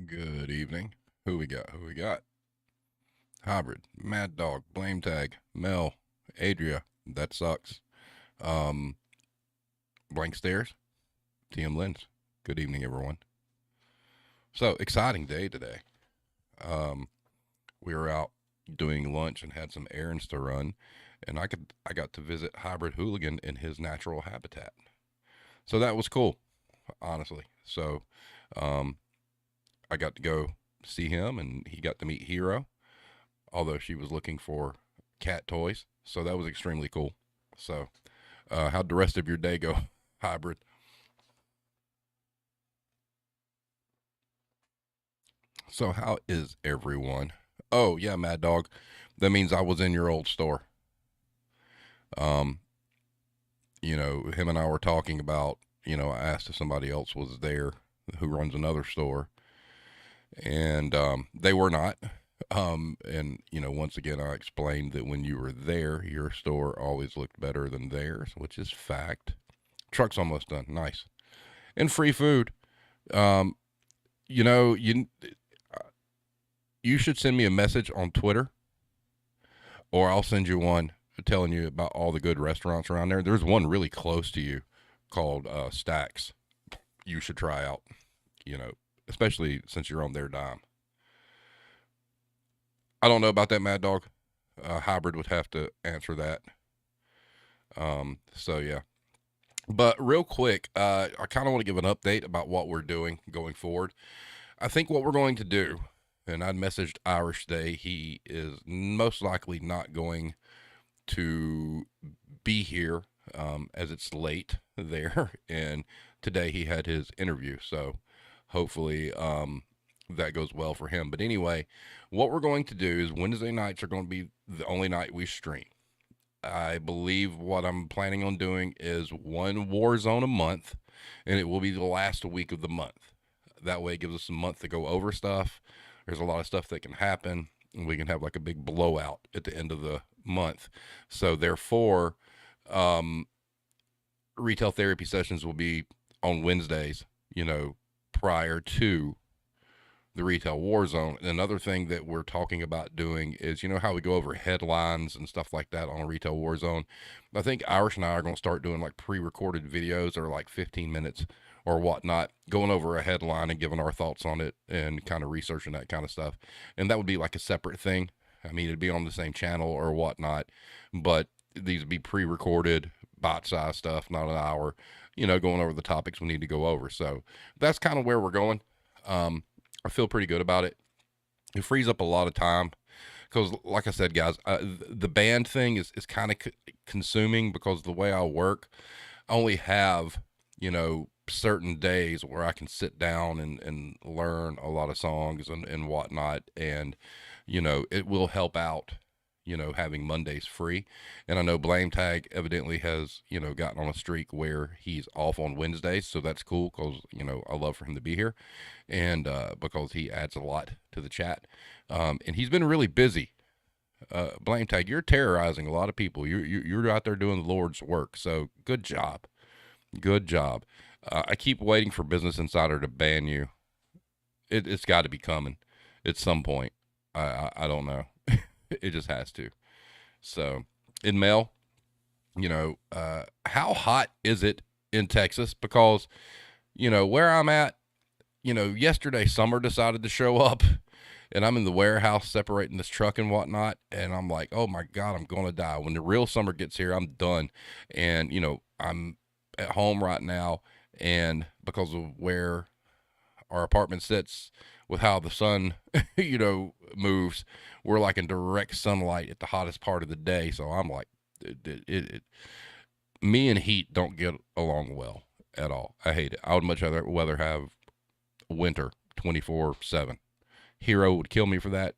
Good evening. Who we got? Who we got? Hybrid, Mad Dog, Blame Tag, Mel, Adria. That sucks. Um, Blank Stairs, TM Lens. Good evening, everyone. So exciting day today. Um, we were out doing lunch and had some errands to run, and I got to visit Hybrid Hooligan in his natural habitat. So that was cool, honestly. So, um, I got to go see him, and he got to meet Hero, although she was looking for cat toys. So that was extremely cool. So, how'd the rest of your day go, Hybrid? So, how is everyone? Oh, yeah, Mad Dog. That means I was in your old store. Um, him and I were talking about, I asked if somebody else was there who runs another store, and they were not. And once again, I explained that when you were there, your store always looked better than theirs, which is fact. Truck's almost done. Nice. And free food. Um, you know, you should send me a message on Twitter, or I'll send you one telling you about all the good restaurants around there. There's one really close to you called Stacks. You should try out. You know, especially since you're on their dime. I don't know about that, Mad Dog. Hybrid would have to answer that. So yeah. But real quick, I kind of want to give an update about what we're doing going forward. I think what we're going to do, and I'd messaged Irish today, he is most likely not going to be here as it's late there. And today he had his interview. So hopefully that goes well for him. But anyway, what we're going to do is Wednesday nights are going to be the only night we stream. I believe what I'm planning on doing is one Warzone a month, and it will be the last week of the month. That way, it gives us a month to go over stuff. There's a lot of stuff that can happen, and we can have like a big blowout at the end of the month. So, therefore, um, retail therapy sessions will be on Wednesdays, prior to the retail war zone. And another thing that we're talking about doing is, how we go over headlines and stuff like that on a retail war zone. I think Irish and I are going to start doing like pre-recorded videos that are like 15 minutes or whatnot, going over a headline and giving our thoughts on it and kind of researching that kind of stuff. And that would be like a separate thing. I mean, it'd be on the same channel or whatnot, but these would be pre-recorded, bite-sized stuff, not an hour, going over the topics we need to go over. So that's kind of where we're going. I feel pretty good about it. It frees up a lot of time because, like I said, guys, the band thing is kind of consuming because the way I work, I only have, certain days where I can sit down and learn a lot of songs and whatnot. And, it will help out, having Mondays free. And I know Blame Tag evidently has, gotten on a streak where he's off on Wednesdays. So that's cool because, I love for him to be here and because he adds a lot to the chat. And he's been really busy. Blame Tag, you're terrorizing a lot of people. You're out there doing the Lord's work. So good job. Good job. I keep waiting for Business Insider to ban you. It's got to be coming at some point. I don't know. It just has to. So, in Mel, how hot is it in Texas? Because, where I'm at, yesterday Summer decided to show up and I'm in the warehouse separating this truck and whatnot. And I'm like, oh my God, I'm going to die. When the real summer gets here, I'm done. And, I'm at home right now. And because of where our apartment sits with how the sun, moves, we're like in direct sunlight at the hottest part of the day. So I'm like, me and heat don't get along well at all. I hate it. I would much rather have winter 24/7. Hero would kill me for that,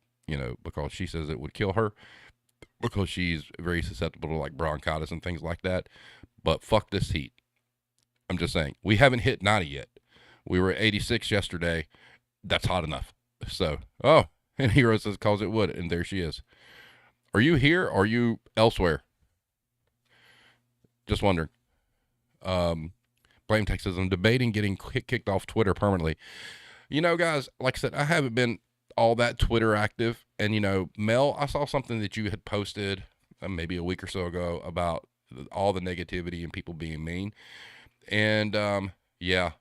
because she says it would kill her because she's very susceptible to like bronchitis and things like that. But fuck this heat. I'm just saying, we haven't hit 90 yet. We were at 86 yesterday. That's hot enough. So, and Hero says, calls it wood. And there she is. Are you here? Or are you elsewhere? Just wondering. Blame Tech says, I'm debating getting kicked off Twitter permanently. Guys, like I said, I haven't been all that Twitter active. And, Mel, I saw something that you had posted maybe a week or so ago about all the negativity and people being mean. And, yeah,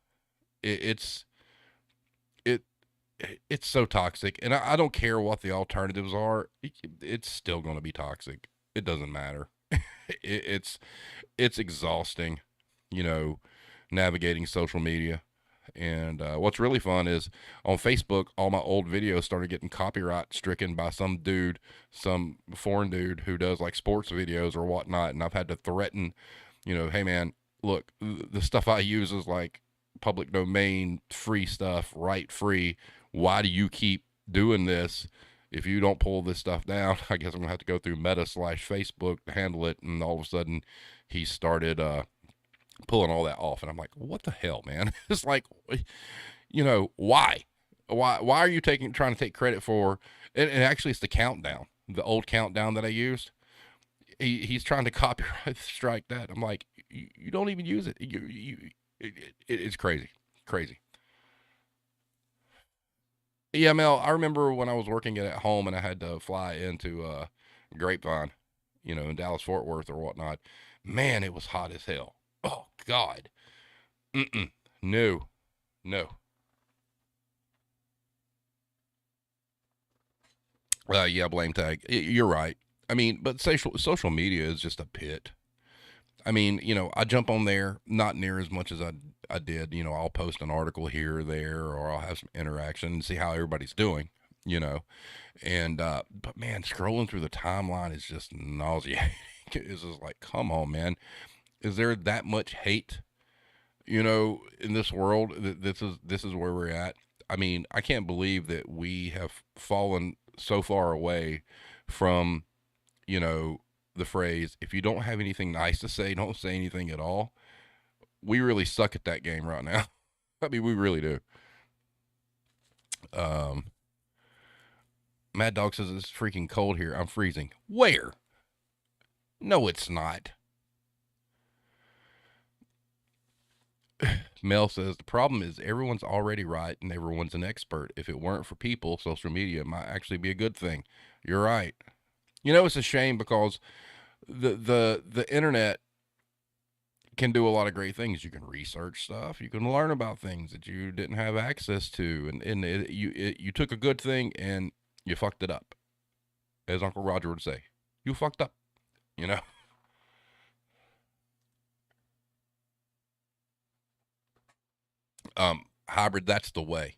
it's, it, it's so toxic. And I don't care what the alternatives are. It's still going to be toxic. It doesn't matter. It's, it's exhausting, you know, navigating social media. And what's really fun is on Facebook, all my old videos started getting copyright stricken by some dude, some foreign dude who does like sports videos or whatnot. And I've had to threaten, hey man, look, the stuff I use is like public domain, free stuff, right free. Why do you keep doing this? If you don't pull this stuff down, I guess I'm gonna have to go through Meta/Facebook to handle it. And all of a sudden, he started pulling all that off, and I'm like, what the hell, man? It's like, why? Why are you trying to take credit for? And actually, it's the countdown, the old countdown that I used. He's trying to copyright strike that. I'm like, you don't even use it. It's crazy, crazy. Yeah, Mel, I remember when I was working at home and I had to fly into Grapevine, in Dallas Fort Worth or whatnot. Man, it was hot as hell. Oh God. Mm-mm. No, no. Yeah, blame tag. You're right. I mean, but social media is just a pit. I mean, I jump on there not near as much as I did. I'll post an article here or there, or I'll have some interaction and see how everybody's doing. You know, and but man, scrolling through the timeline is just nauseating. It's just like, come on, man. Is there that much hate? In this world, this is where we're at. I mean, I can't believe that we have fallen so far away from, you know, the phrase, if you don't have anything nice to say, don't say anything at all. We really suck at that game right now. I mean, we really do. Um, Mad Dog says it's freaking cold here. I'm freezing. Where? No, it's not. Mel says the problem is everyone's already right and everyone's an expert. If it weren't for people, social media might actually be a good thing. You're right. It's a shame because the internet can do a lot of great things. You can research stuff. You can learn about things that you didn't have access to, and you took a good thing and you fucked it up, as Uncle Roger would say. You fucked up. You know. Hybrid. That's the way.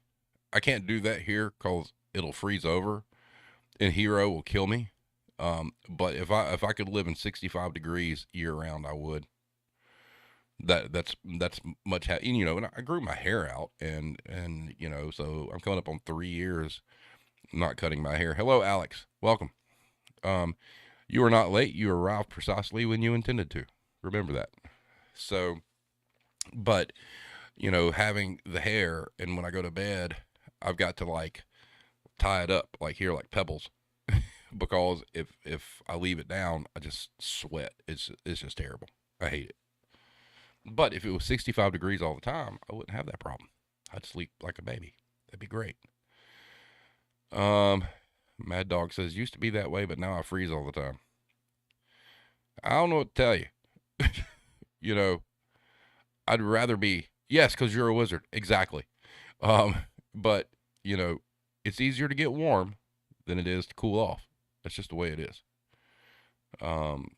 I can't do that here because it'll freeze over, and Hero will kill me. But if I could live in 65 degrees year round, I would. That's much. And I grew my hair out, and so I'm coming up on 3 years not cutting my hair. Hello, Alex. Welcome. Um, you are not late. You arrived precisely when you intended to. Remember that. So, but having the hair, and when I go to bed, I've got to like tie it up like here, like pebbles, because if I leave it down, I just sweat. It's just terrible. I hate it. But if it was 65 degrees all the time, I wouldn't have that problem. I'd sleep like a baby. That'd be great. Um, Mad Dog says used to be that way, but now I freeze all the time. I don't know what to tell you. you know, I'd rather be yes, because you're a wizard. Exactly. Um, but it's easier to get warm than it is to cool off. That's just the way it is. Um,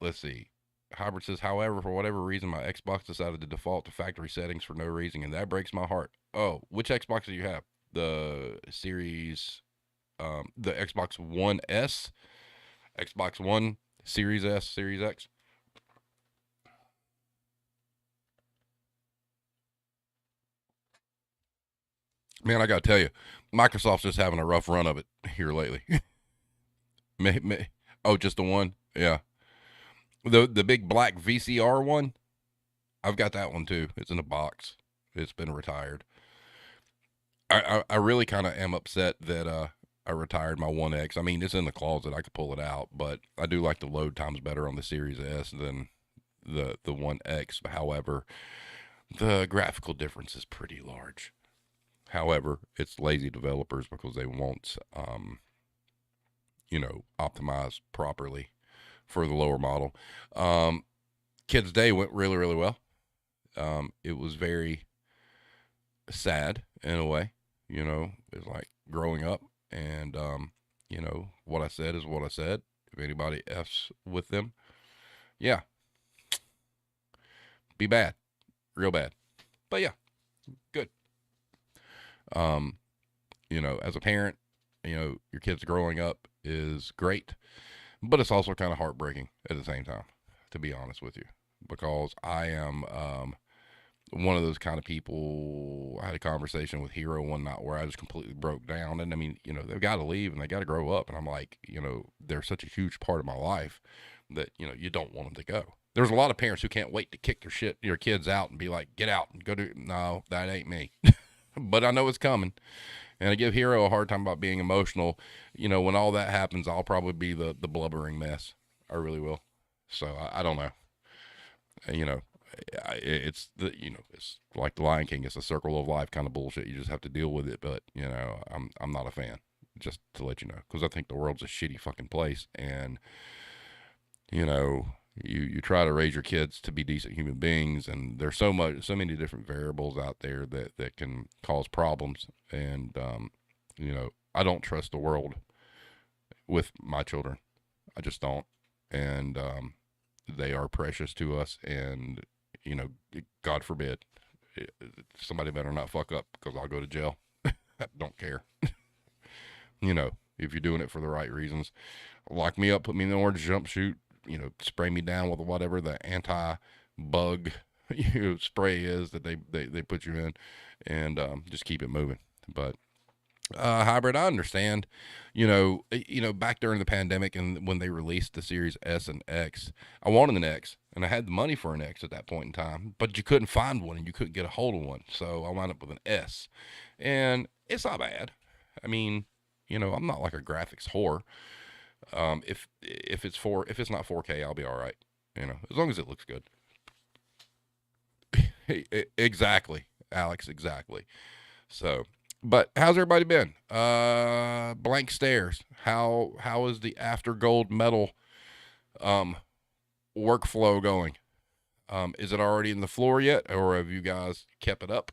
let's see. Hybrid says, however, for whatever reason, my Xbox decided to default to factory settings for no reason, and that breaks my heart. Oh, which Xbox do you have? The Series, the Xbox One S, Xbox One, Series S, Series X. Man, I gotta tell you, Microsoft's just having a rough run of it here lately. Oh, just the one? Yeah. The big black VCR one? I've got that one too. It's in a box. It's been retired. I really kind of am upset that I retired my One X. I mean, it's in the closet. I could pull it out, but I do like the load times better on the Series S than the One X. However, the graphical difference is pretty large. However, it's lazy developers because they won't, optimize properly for the lower model. Kids' Day went really, really well. It was very sad in a way. It's like growing up, and what I said is what I said. If anybody f's with them, yeah, be bad, real bad. But yeah, good. Um, as a parent, your kids growing up is great, but it's also kind of heartbreaking at the same time, to be honest with you, because I am one of those kind of people. I had a conversation with Hero one night where I just completely broke down. And I mean, they've got to leave and they got to grow up. And I'm like, they're such a huge part of my life that, you don't want them to go. There's a lot of parents who can't wait to kick your kids out and be like, get out and go do. No, that ain't me. But I know it's coming. And I give Hero a hard time about being emotional. When all that happens, I'll probably be the blubbering mess. I really will. So I don't know. It's it's like the Lion King. It's a circle of life kind of bullshit. You just have to deal with it. But I'm not a fan. Just to let you know, because I think the world's a shitty fucking place, and you try to raise your kids to be decent human beings, and there's so many different variables out there that can cause problems. And I don't trust the world with my children. I just don't. And they are precious to us, and God forbid, somebody better not fuck up, because I'll go to jail. I don't care. If you're doing it for the right reasons, lock me up, put me in the orange jumpsuit, spray me down with whatever the anti-bug spray is that they put you in, and just keep it moving. But hybrid, I understand. Back during the pandemic and when they released the Series S and X, I wanted an X, and I had the money for an X at that point in time, but you couldn't find one and you couldn't get a hold of one, so I wound up with an S, and it's not bad. I mean, I'm not like a graphics whore. If it's not 4K, I'll be all right. As long as it looks good. Exactly, Alex. Exactly. So, but how's everybody been? Blank stares. How is the after gold medal workflow going? Is it already in the floor yet, or have you guys kept it up?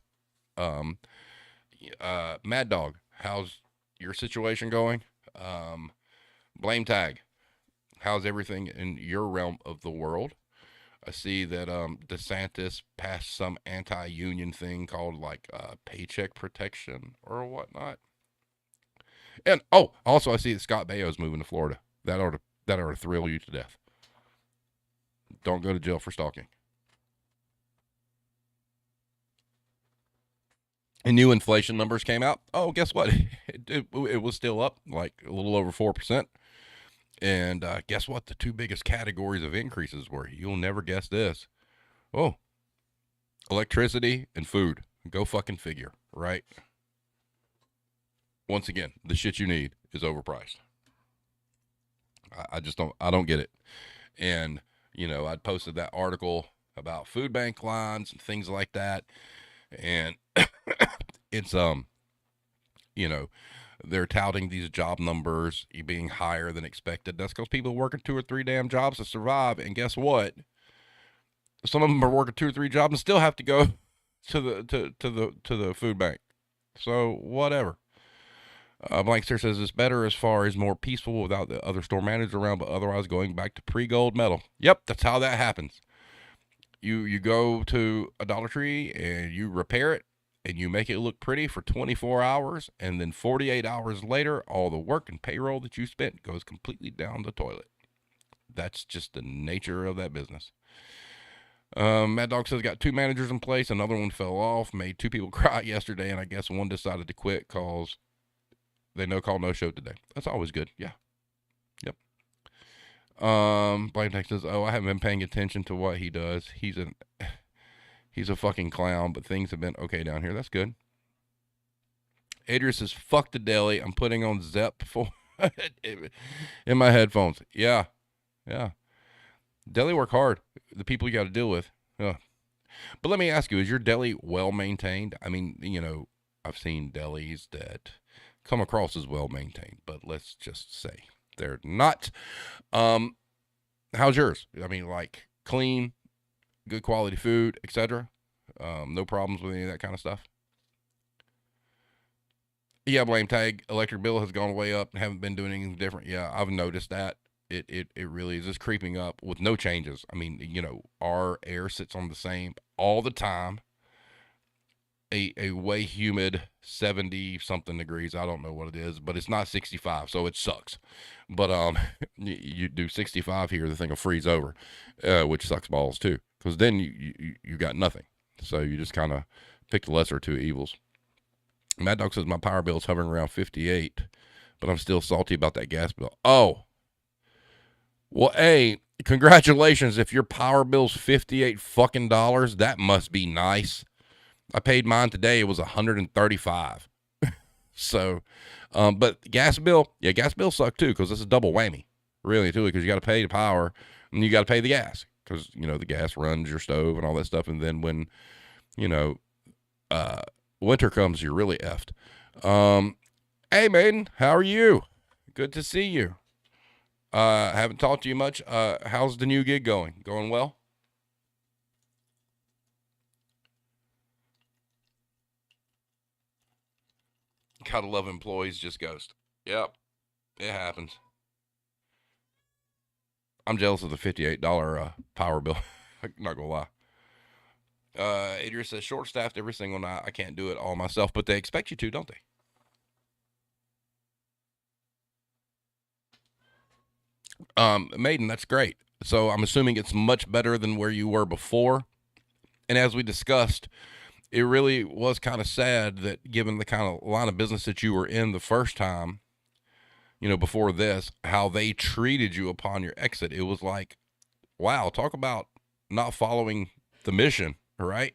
Mad Dog, how's your situation going? Blame tag, how's everything in your realm of the world? I see that DeSantis passed some anti-union thing called like paycheck protection or whatnot. And also I see that Scott Baio's moving to Florida. That ought to thrill you to death. Don't go to jail for stalking. And new inflation numbers came out. Oh, guess what? It was still up like a little over 4%. And guess what? The two biggest categories of increases were. You'll never guess this. Oh, electricity and food. Go fucking figure, right? Once again, the shit you need is overpriced. I just don't get it. And, I'd posted that article about food bank lines and things like that. And it's, they're touting these job numbers being higher than expected. That's because people are working 2 or 3 damn jobs to survive. And guess what? Some of them are working 2 or 3 jobs and still have to go to the food bank. So whatever. Blankster says it's better as far as more peaceful without the other store manager around, but otherwise going back to pre-gold medal. Yep, that's how that happens. You go to a Dollar Tree and you repair it, and you make it look pretty for 24 hours, and then 48 hours later, all the work and payroll that you spent goes completely down the toilet. That's just the nature of that business. Mad Dog says got 2 managers in place. Another one fell off, made 2 people cry yesterday, and I guess one decided to quit because they no call, no show today. That's always good. Yeah. Yep. Blame Tech says, I haven't been paying attention to what he does. He's a fucking clown, but things have been okay down here. That's good. Adrian says, fuck the deli. I'm putting on Zep for in my headphones. Yeah. Deli work hard. The people you got to deal with. Yeah. But let me ask you, is your deli well maintained? I mean, I've seen delis that come across as well maintained, but let's just say they're not. Um, how's yours? I mean, like clean, good quality food, etc. No problems with any of that kind of stuff. Yeah, blame tag. Electric bill has gone way up and haven't been doing anything different. Yeah, I've noticed that. It really is just creeping up with no changes. I mean, our air sits on the same all the time. A way humid 70 something degrees. I don't know what it is, but it's not 65, so it sucks. But you do 65 here, the thing will freeze over, which sucks balls too, because then you got nothing. So you just kind of pick the lesser two evils. Mad Dog says my power bill is hovering around 58, but I'm still salty about that gas bill. Oh, well, congratulations. If your power bill's 58 fucking dollars, that must be nice. I paid mine today. It was 135. So, but gas bill, yeah, gas bill sucked too, because it's a double whammy, really, too, because you got to pay the power and you got to pay the gas, because, the gas runs your stove and all that stuff. And then when, you know, winter comes, you're really effed. Hey, Maiden, how are you? Good to see you. Haven't talked to you much. How's the new gig going? Going well? Gotta love employees just ghost. Yep, it happens. I'm jealous of the $58 power bill. Not gonna lie. Adrian says short staffed every single night. I can't do it all myself, but they expect you to, don't they? Maiden, that's great. So I'm assuming it's much better than where you were before. And as we discussed, it really was kind of sad that given the kind of line of business that you were in the first time, before this, how they treated you upon your exit. It was like, wow, talk about not following the mission, right?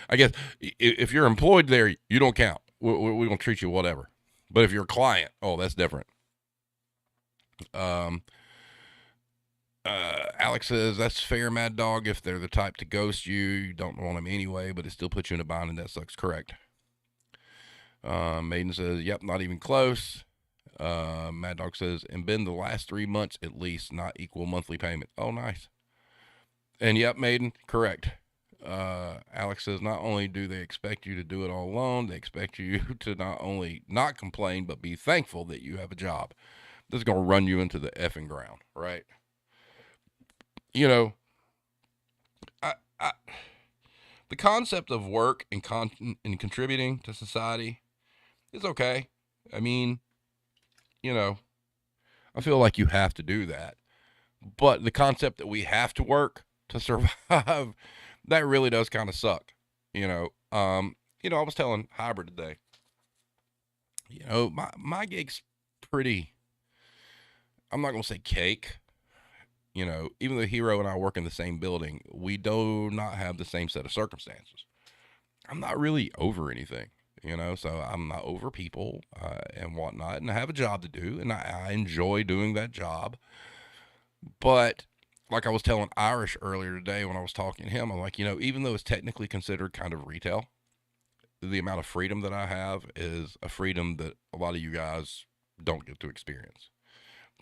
I guess if you're employed there, you don't count. We're going to treat you whatever. But if you're a client, oh, that's different. Um, Alex says that's fair, Mad Dog. If they're the type to ghost you, you don't want them anyway, but it still puts you in a bind, and that sucks. Correct. Maiden says, yep, not even close. Mad Dog says, and been the last 3 months at least, not equal monthly payment. Oh, nice. And yep, Maiden, correct. Alex says, not only do they expect you to do it all alone, they expect you to not only not complain, but be thankful that you have a job. This is going to run you into the effing ground, right? You know, I the concept of work and contributing to society is okay. I mean, you know, I feel like you have to do that. But the concept that we have to work to survive, that really does kind of suck. I was telling Hybrid today, my gig's pretty, I'm not going to say cake. Even though Hero and I work in the same building, we do not have the same set of circumstances. I'm not really over anything, so I'm not over people and whatnot. And I have a job to do, and I enjoy doing that job. But like I was telling Irish earlier today when I was talking to him, I'm like, even though it's technically considered kind of retail, the amount of freedom that I have is a freedom that a lot of you guys don't get to experience.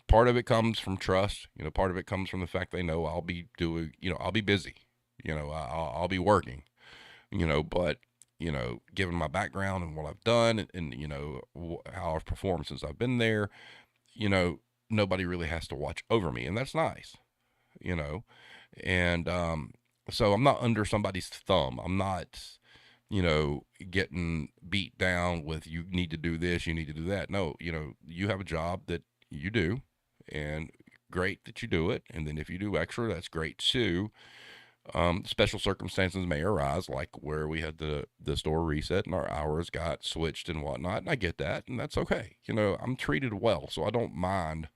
Part of it comes from trust. Part of it comes from the fact they know I'll be doing, I'll be busy. I'll be working. But given my background and what I've done, and how I've performed since I've been there, nobody really has to watch over me, and that's nice. you know, and so I'm not under somebody's thumb. I'm not, getting beat down with you need to do this, you need to do that. No, you have a job that you do, and great that you do it. And then if you do extra, that's great too. Special circumstances may arise, like where we had the store reset and our hours got switched and whatnot. And I get that, and that's okay. I'm treated well, so I don't mind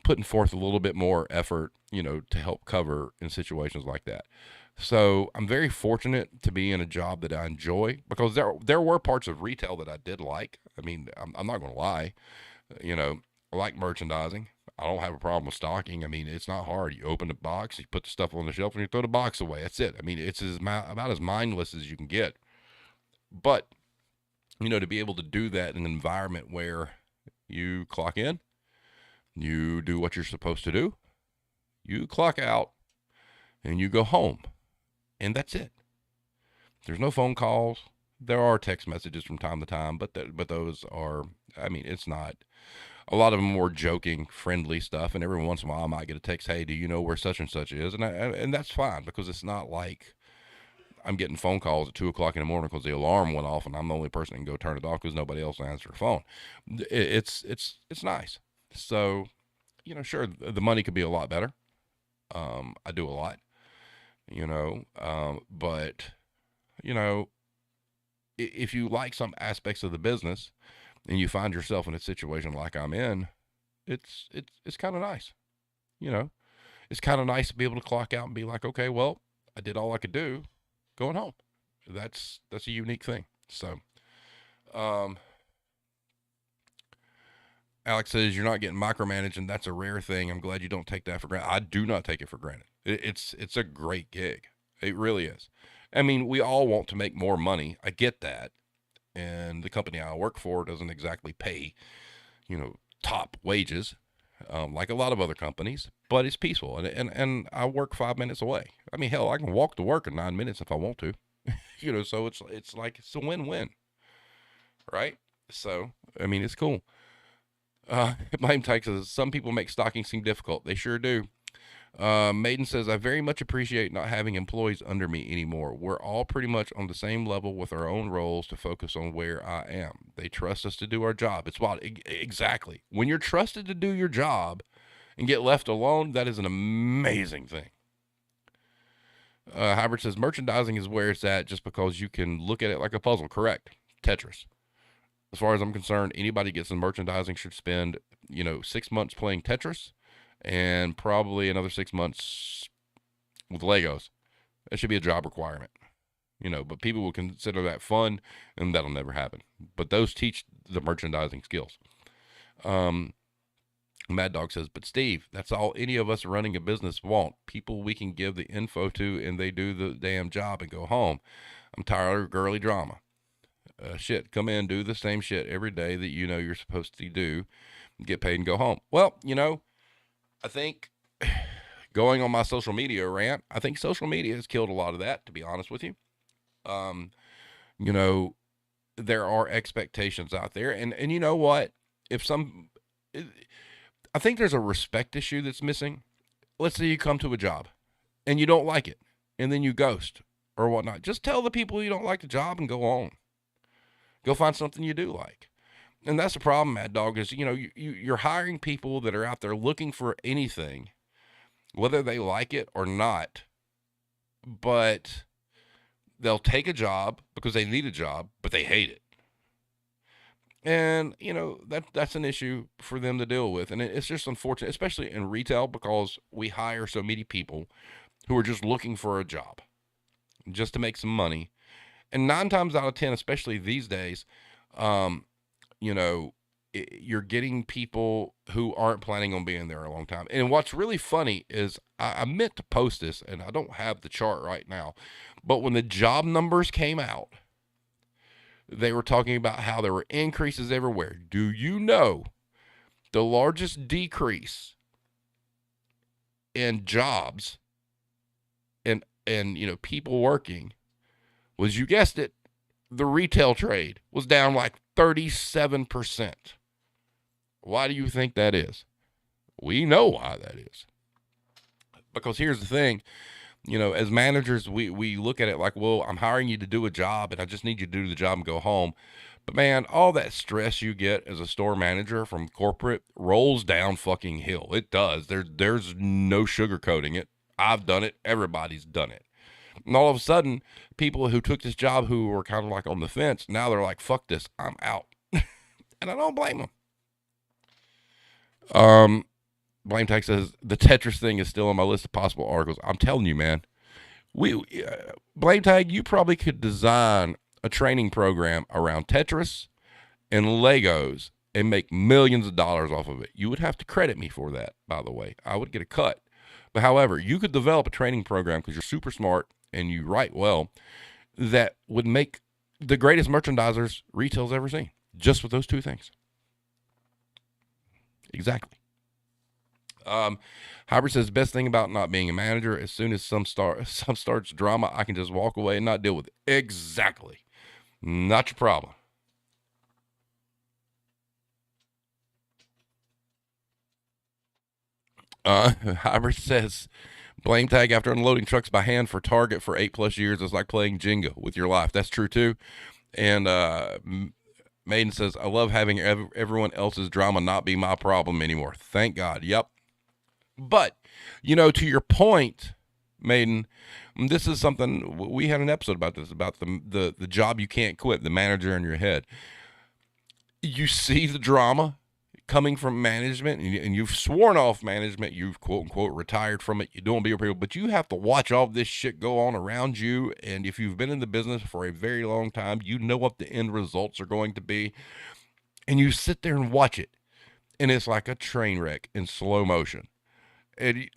putting forth a little bit more effort, to help cover in situations like that. So I'm very fortunate to be in a job that I enjoy, because there were parts of retail that I did like. I mean, I'm not going to lie. I like merchandising. I don't have a problem with stocking. I mean, it's not hard. You open the box, you put the stuff on the shelf, and you throw the box away. That's it. I mean, it's about as mindless as you can get. But to be able to do that in an environment where you clock in, you do what you're supposed to do, you clock out, and you go home. And that's it. There's no phone calls. There are text messages from time to time, but those are, I mean, it's not. A lot of them more joking, friendly stuff, and every once in a while I might get a text, "Hey, do you know where such and such is?" And that's fine because it's not like I'm getting phone calls at 2 o'clock in the morning because the alarm went off, and I'm the only person that can go turn it off because nobody else answers the phone. It's nice. So, sure, the money could be a lot better. I do a lot, but you know, if you like some aspects of the business and you find yourself in a situation like I'm in, it's kind of nice. You know, it's kind of nice to be able to clock out and be like, okay, well, I did all I could do, going home. That's a unique thing. So, um, Alex says you're not getting micromanaged, and that's a rare thing. I'm glad you don't take that for granted. I do not take it for granted. It's a great gig. It really is. I mean, we all want to make more money. I get that, and the company I work for doesn't exactly pay, top wages, like a lot of other companies. But it's peaceful, and I work 5 minutes away. I mean, hell, I can walk to work in 9 minutes if I want to. So it's like it's a win-win, right? So I mean, it's cool. Blame Tyke says some people make stalking seem difficult. They sure do. Maiden says, I very much appreciate not having employees under me anymore. We're all pretty much on the same level with our own roles to focus on where I am. They trust us to do our job. It's wild. Exactly. When you're trusted to do your job and get left alone, that is an amazing thing. Hybrid says, merchandising is where it's at just because you can look at it like a puzzle. Correct. Tetris. As far as I'm concerned, anybody gets in merchandising should spend, 6 months playing Tetris and probably another 6 months with Legos. That should be a job requirement, but people will consider that fun, and that'll never happen. But those teach the merchandising skills. Mad Dog says, but Steve, that's all any of us running a business want. People we can give the info to, and they do the damn job and go home. I'm tired of girly drama. Shit, come in, do the same shit every day that you're supposed to do, get paid and go home. Well, I think going on my social media rant, I think social media has killed a lot of that, to be honest with you. You know, there are expectations out there, and you know what? I think there's a respect issue that's missing. Let's say you come to a job and you don't like it, and then you ghost or whatnot. Just tell the people you don't like the job and go on. Go find something you do like. And that's the problem, Mad Dog, is, you're hiring people that are out there looking for anything, whether they like it or not, but they'll take a job because they need a job, but they hate it. And, that's an issue for them to deal with. And it's just unfortunate, especially in retail, because we hire so many people who are just looking for a job just to make some money. And 9 times out of 10, especially these days, you're getting people who aren't planning on being there a long time. And what's really funny is I meant to post this, and I don't have the chart right now, but when the job numbers came out, they were talking about how there were increases everywhere. Do you know the largest decrease in jobs and people working was, you guessed it, the retail trade was down like 37%. Why do you think that is? We know why that is. Because here's the thing, as managers, we look at it like, well, I'm hiring you to do a job and I just need you to do the job and go home. But man, all that stress you get as a store manager from corporate rolls down fucking hill. It does. There's no sugarcoating it. I've done it. Everybody's done it. And all of a sudden, people who took this job who were kind of like on the fence, now they're like, fuck this, I'm out. And I don't blame them. Blame Tech says, the Tetris thing is still on my list of possible articles. I'm telling you, man. Blame Tag, you probably could design a training program around Tetris and Legos and make millions of dollars off of it. You would have to credit me for that, by the way. I would get a cut. But however, you could develop a training program because you're super smart and you write well that would make the greatest merchandisers retail's ever seen, just with those two things. Exactly. Hybrid says best thing about not being a manager, as soon as some starts drama, I can just walk away and not deal with it. Exactly. Not your problem. Hybrid says blame tag after unloading trucks by hand for Target for 8+ years is like playing Jenga with your life. That's true too. And Maiden says I love having everyone else's drama not be my problem anymore. Thank God. Yep. But to your point, Maiden, this is something we had an episode about this, about the job you can't quit, the manager in your head. You see the drama coming from management, and you've sworn off management, you've quote unquote retired from it, you don't be people, but you have to watch all this shit go on around you. And if you've been in the business for a very long time, you know what the end results are going to be, and you sit there and watch it, and it's like a train wreck in slow motion. And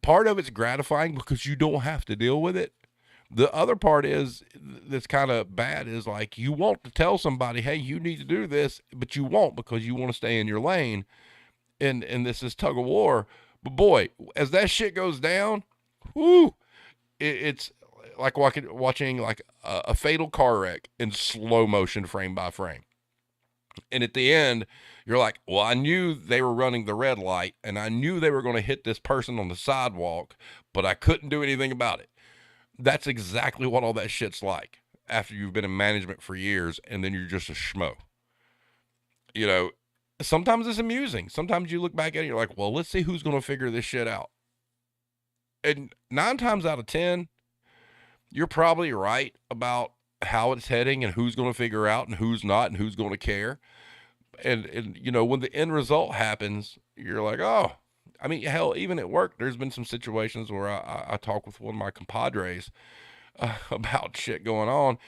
part of it's gratifying because you don't have to deal with it. The other part is that's kind of bad is like you want to tell somebody, hey, you need to do this, but you won't because you want to stay in your lane. And this is tug of war. But boy, as that shit goes down, whoo, it's like watching like a fatal car wreck in slow motion, frame by frame. And at the end, you're like, well, I knew they were running the red light and I knew they were going to hit this person on the sidewalk, but I couldn't do anything about it. That's exactly what all that shit's like after you've been in management for years and then you're just a schmo. Sometimes it's amusing. Sometimes you look back at it and you're like, well, let's see who's going to figure this shit out. And 9 times out of 10, you're probably right about how it's heading and who's going to figure out and who's not and who's going to care. And when the end result happens, you're like, oh, I mean, hell, even at work, there's been some situations where I talk with one of my compadres about shit going on.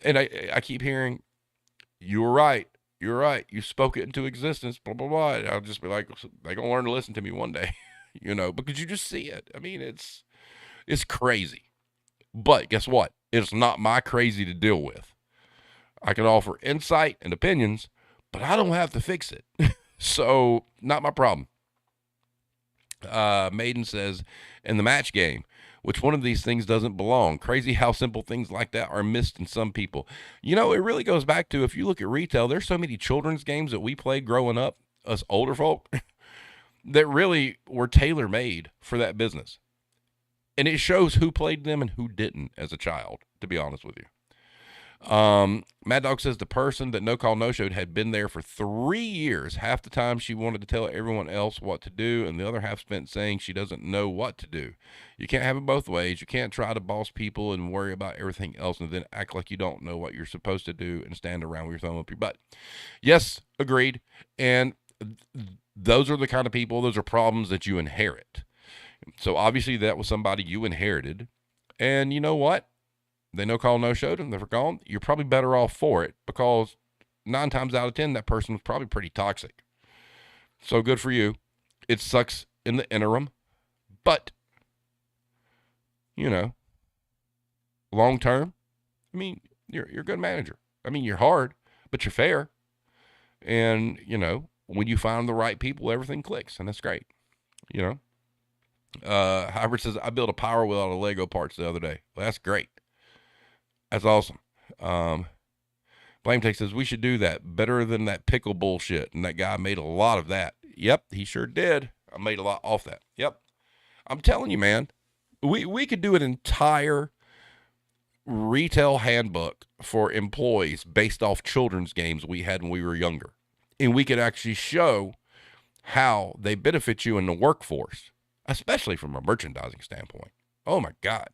And I keep hearing, you were right. You're right. You spoke it into existence, blah, blah, blah. And I'll just be like, they're going to learn to listen to me one day, because you just see it. I mean, it's crazy. But guess what? It's not my crazy to deal with. I can offer insight and opinions, but I don't have to fix it. So, not my problem. Maiden says, in the match game, which one of these things doesn't belong? Crazy how simple things like that are missed in some people. It really goes back to, if you look at retail, there's so many children's games that we played growing up, us older folk, that really were tailor-made for that business. And it shows who played them and who didn't as a child, to be honest with you. Mad Dog says the person that No Call No Showed had been there for 3 years. Half the time she wanted to tell everyone else what to do, and the other half spent saying she doesn't know what to do. You can't have it both ways. You can't try to boss people and worry about everything else and then act like you don't know what you're supposed to do and stand around with your thumb up your butt. Yes, agreed. And those are the kind of people, those are problems that you inherit. So obviously that was somebody you inherited. And you know what? They No Call No Showed them. They're gone. You're probably better off for it because 9 times out of 10, that person was probably pretty toxic. So good for you. It sucks in the interim, but long term, I mean, you're a good manager. I mean, you're hard, but you're fair. And when you find the right people, everything clicks, and that's great. Hybrid says I built a power wheel out of Lego parts the other day. Well, that's great. That's awesome. Blame Tech says we should do that better than that pickle bullshit. And that guy made a lot of that. Yep, he sure did. I made a lot off that. Yep. I'm telling you, man, we could do an entire retail handbook for employees based off children's games we had when we were younger. And we could actually show how they benefit you in the workforce, especially from a merchandising standpoint. Oh my God.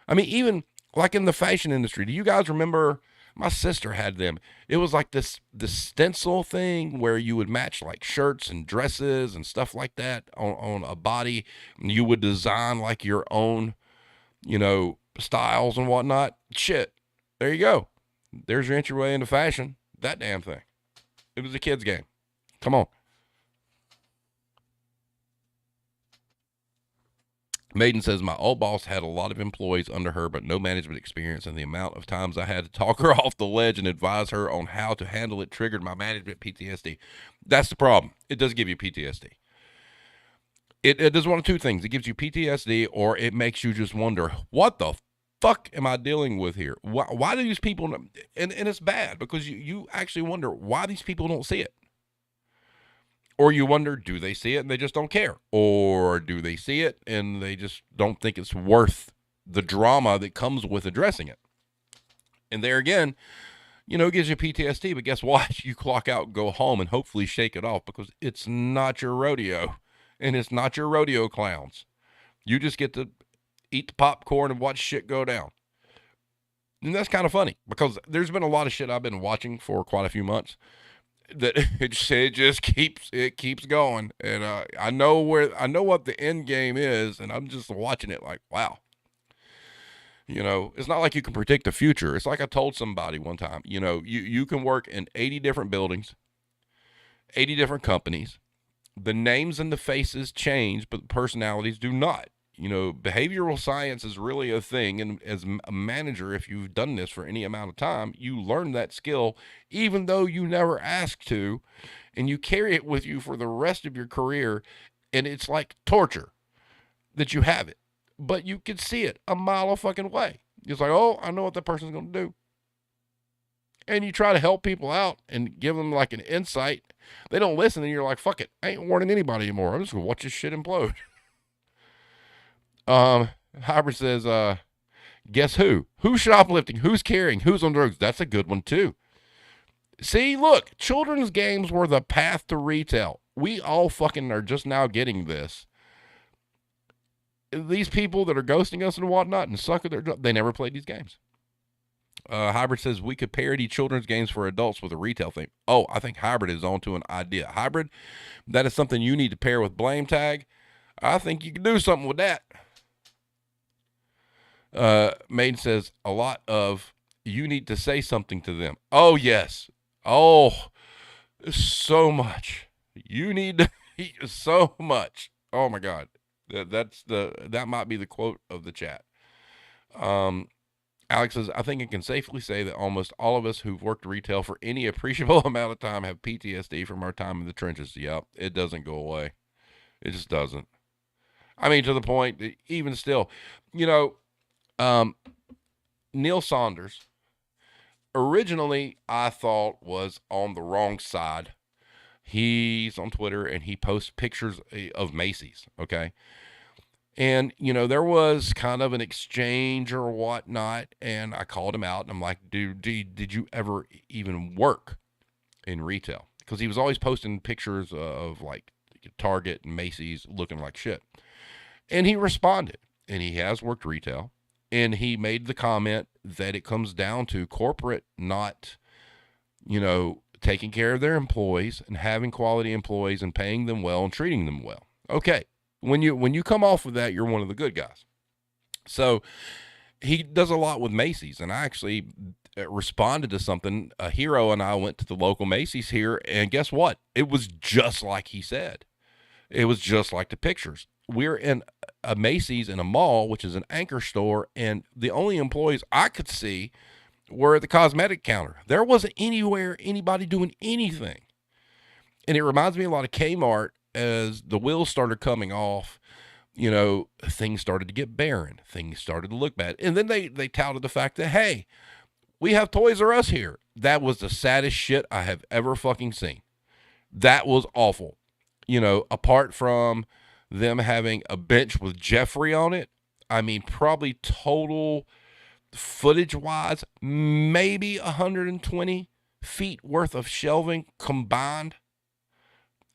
I mean, even like in the fashion industry, do you guys remember? My sister had them. It was like this stencil thing where you would match like shirts and dresses and stuff like that on a body. You would design like your own, styles and whatnot. Shit. There you go. There's your entryway into fashion. That damn thing. It was a kid's game. Come on. Maiden says, my old boss had a lot of employees under her, but no management experience, and the amount of times I had to talk her off the ledge and advise her on how to handle it triggered my management PTSD. That's the problem. It does give you PTSD. It does one of two things. It gives you PTSD, or it makes you just wonder, what the fuck am I dealing with here? Why do these people, and it's bad because you actually wonder why these people don't see it. Or you wonder, do they see it and they just don't care? Or do they see it and they just don't think it's worth the drama that comes with addressing it? And there again, it gives you PTSD, but guess what? You clock out, go home, and hopefully shake it off because it's not your rodeo. And it's not your rodeo clowns. You just get to eat the popcorn and watch shit go down. And that's kind of funny because there's been a lot of shit I've been watching for quite a few months that it just keeps going. And I know what the end game is, and I'm just watching it like, wow. It's not like you can predict the future. It's like I told somebody one time, you can work in 80 different buildings, 80 different companies. The names and the faces change, but the personalities do not. Behavioral science is really a thing. And as a manager, if you've done this for any amount of time, you learn that skill, even though you never asked to, and you carry it with you for the rest of your career. And it's like torture that you have it, but you can see it a mile a fucking way. It's like, oh, I know what that person's going to do. And you try to help people out and give them like an insight. They don't listen, and you're like, fuck it. I ain't warning anybody anymore. I'm just going to watch this shit implode. Hybrid says, guess who? Who's shoplifting? Who's carrying? Who's on drugs? That's a good one, too. See, look, children's games were the path to retail. We all fucking are just now getting this. These people that are ghosting us and whatnot and suck at their drugs, they never played these games. Hybrid says we could parody children's games for adults with a retail theme. Oh, I think Hybrid is onto an idea. Hybrid, that is something you need to pair with Blame Tag. I think you can do something with that. Maiden says a lot of you need to say something to them. Oh, yes. Oh, so much. You need to so much. Oh my God. That might be the quote of the chat. Alex says, I think I can safely say that almost all of us who've worked retail for any appreciable amount of time have PTSD from our time in the trenches. Yep, it doesn't go away. It just doesn't. I mean, to the point that even still, Neil Saunders, originally I thought was on the wrong side. He's on Twitter and he posts pictures of Macy's, okay? And, there was kind of an exchange or whatnot, and I called him out, and I'm like, dude, did you ever even work in retail? Because he was always posting pictures of, like, Target and Macy's looking like shit. And he responded, and he has worked retail, and he made the comment that it comes down to corporate not, taking care of their employees and having quality employees and paying them well and treating them well. Okay. When you come off of that, you're one of the good guys. So he does a lot with Macy's, and I actually responded to something. A hero and I went to the local Macy's here, and guess what? It was just like he said. It was just like the pictures. We're in a Macy's in a mall, which is an anchor store, and the only employees I could see were at the cosmetic counter. There wasn't anybody doing anything. And it reminds me a lot of Kmart. As the wheels started coming off, things started to get barren. Things started to look bad. And then they touted the fact that, hey, we have Toys R Us here. That was the saddest shit I have ever fucking seen. That was awful. Apart from them having a bench with Jeffrey on it, I mean, probably total footage-wise, maybe 120 feet worth of shelving combined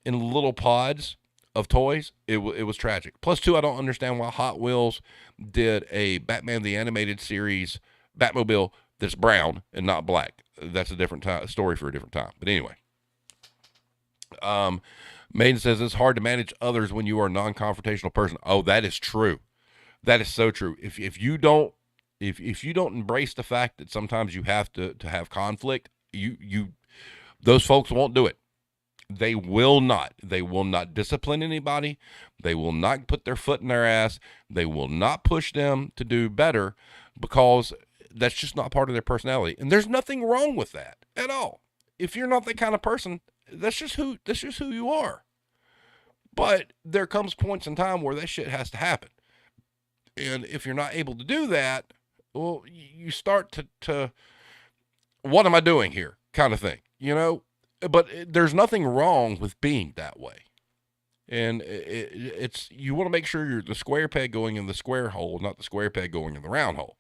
in little pods of toys. It was tragic. Plus, too, I don't understand why Hot Wheels did a Batman the Animated Series Batmobile that's brown and not black. That's a different story for a different time. But anyway, Maiden says it's hard to manage others when you are a non-confrontational person. Oh, that is true. That is so true. If you don't embrace the fact that sometimes you have to have conflict, you those folks won't do it. They will not. They will not discipline anybody. They will not put their foot in their ass. They will not push them to do better because that's just not part of their personality. And there's nothing wrong with that at all. If you're not that kind of person, that's just who you are. But there comes points in time where that shit has to happen. And if you're not able to do that, well, you start to what am I doing here kind of thing, But there's nothing wrong with being that way. And it's you want to make sure you're the square peg going in the square hole, not the square peg going in the round hole.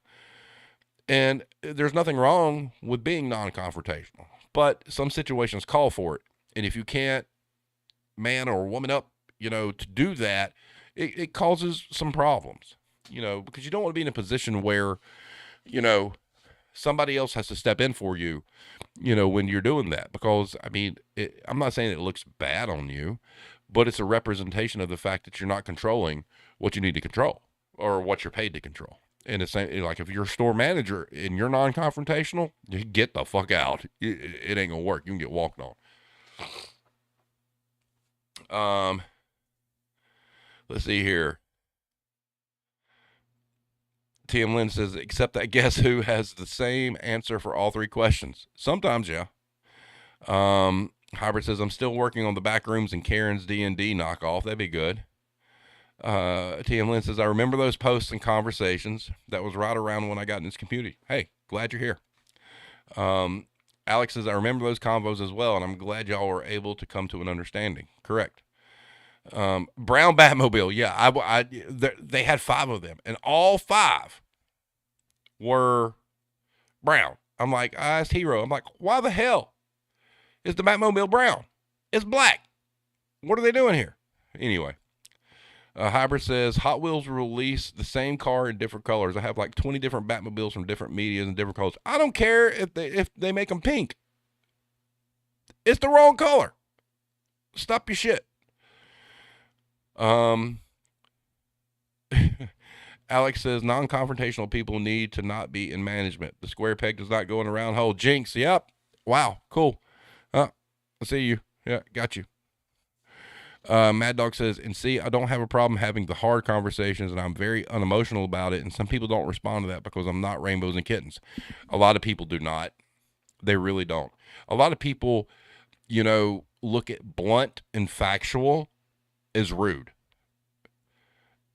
And there's nothing wrong with being non-confrontational, but some situations call for it. And if you can't man or woman up, to do that, it causes some problems, because you don't want to be in a position where, somebody else has to step in for you, when you're doing that. Because, I'm not saying it looks bad on you, but it's a representation of the fact that you're not controlling what you need to control or what you're paid to control. And it's like if you're a store manager and you're non-confrontational, you get the fuck out. It ain't gonna work. You can get walked on. Let's see here. Tim Lynn says, except that Guess Who has the same answer for all three questions. Sometimes, yeah. Hybrid says, I'm still working on the back rooms and Karen's D&D knockoff. That'd be good. TM Lynn says, I remember those posts and conversations. That was right around when I got in this community. Hey, glad you're here. Alex says, I remember those convos as well, and I'm glad y'all were able to come to an understanding. Correct. Brown Batmobile. Yeah, they had 5 of them, and all 5 were brown. I'm like, I asked Hero, I'm like, why the hell is the Batmobile brown? It's black. What are they doing here? Anyway. Hybrid says, Hot Wheels will release the same car in different colors. I have like 20 different Batmobiles from different medias and different colors. I don't care if they make them pink. It's the wrong color. Stop your shit. Alex says, non-confrontational people need to not be in management. The square peg does not go in a round hole. Jinx, yep. Wow, cool. I see you. Yeah, got you. Mad Dog says, and see, I don't have a problem having the hard conversations, and I'm very unemotional about it, and some people don't respond to that because I'm not rainbows and kittens. A lot of people do not. They really don't. A lot of people, look at blunt and factual as rude.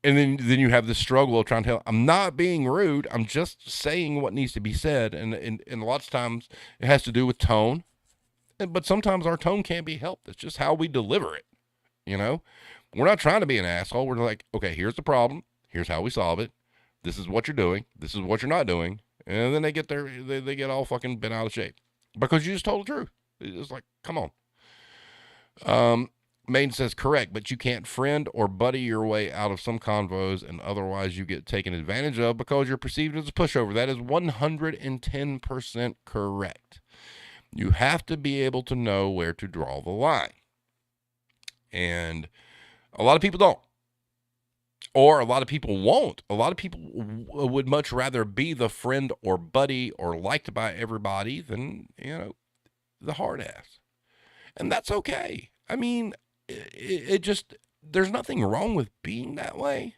And then you have this struggle of trying to tell, I'm not being rude, I'm just saying what needs to be said, and a lot of times it has to do with tone, but sometimes our tone can't be helped. It's just how we deliver it. We're not trying to be an asshole. We're like, okay, here's the problem. Here's how we solve it. This is what you're doing. This is what you're not doing. And then they get all fucking bent out of shape because you just told the truth. It's like, come on. Maiden says, correct, but you can't friend or buddy your way out of some convos, and otherwise you get taken advantage of because you're perceived as a pushover. That is 110% correct. You have to be able to know where to draw the line. And a lot of people don't. Or a lot of people won't. A lot of people would much rather be the friend or buddy or liked by everybody than, the hard ass. And that's okay. It just, there's nothing wrong with being that way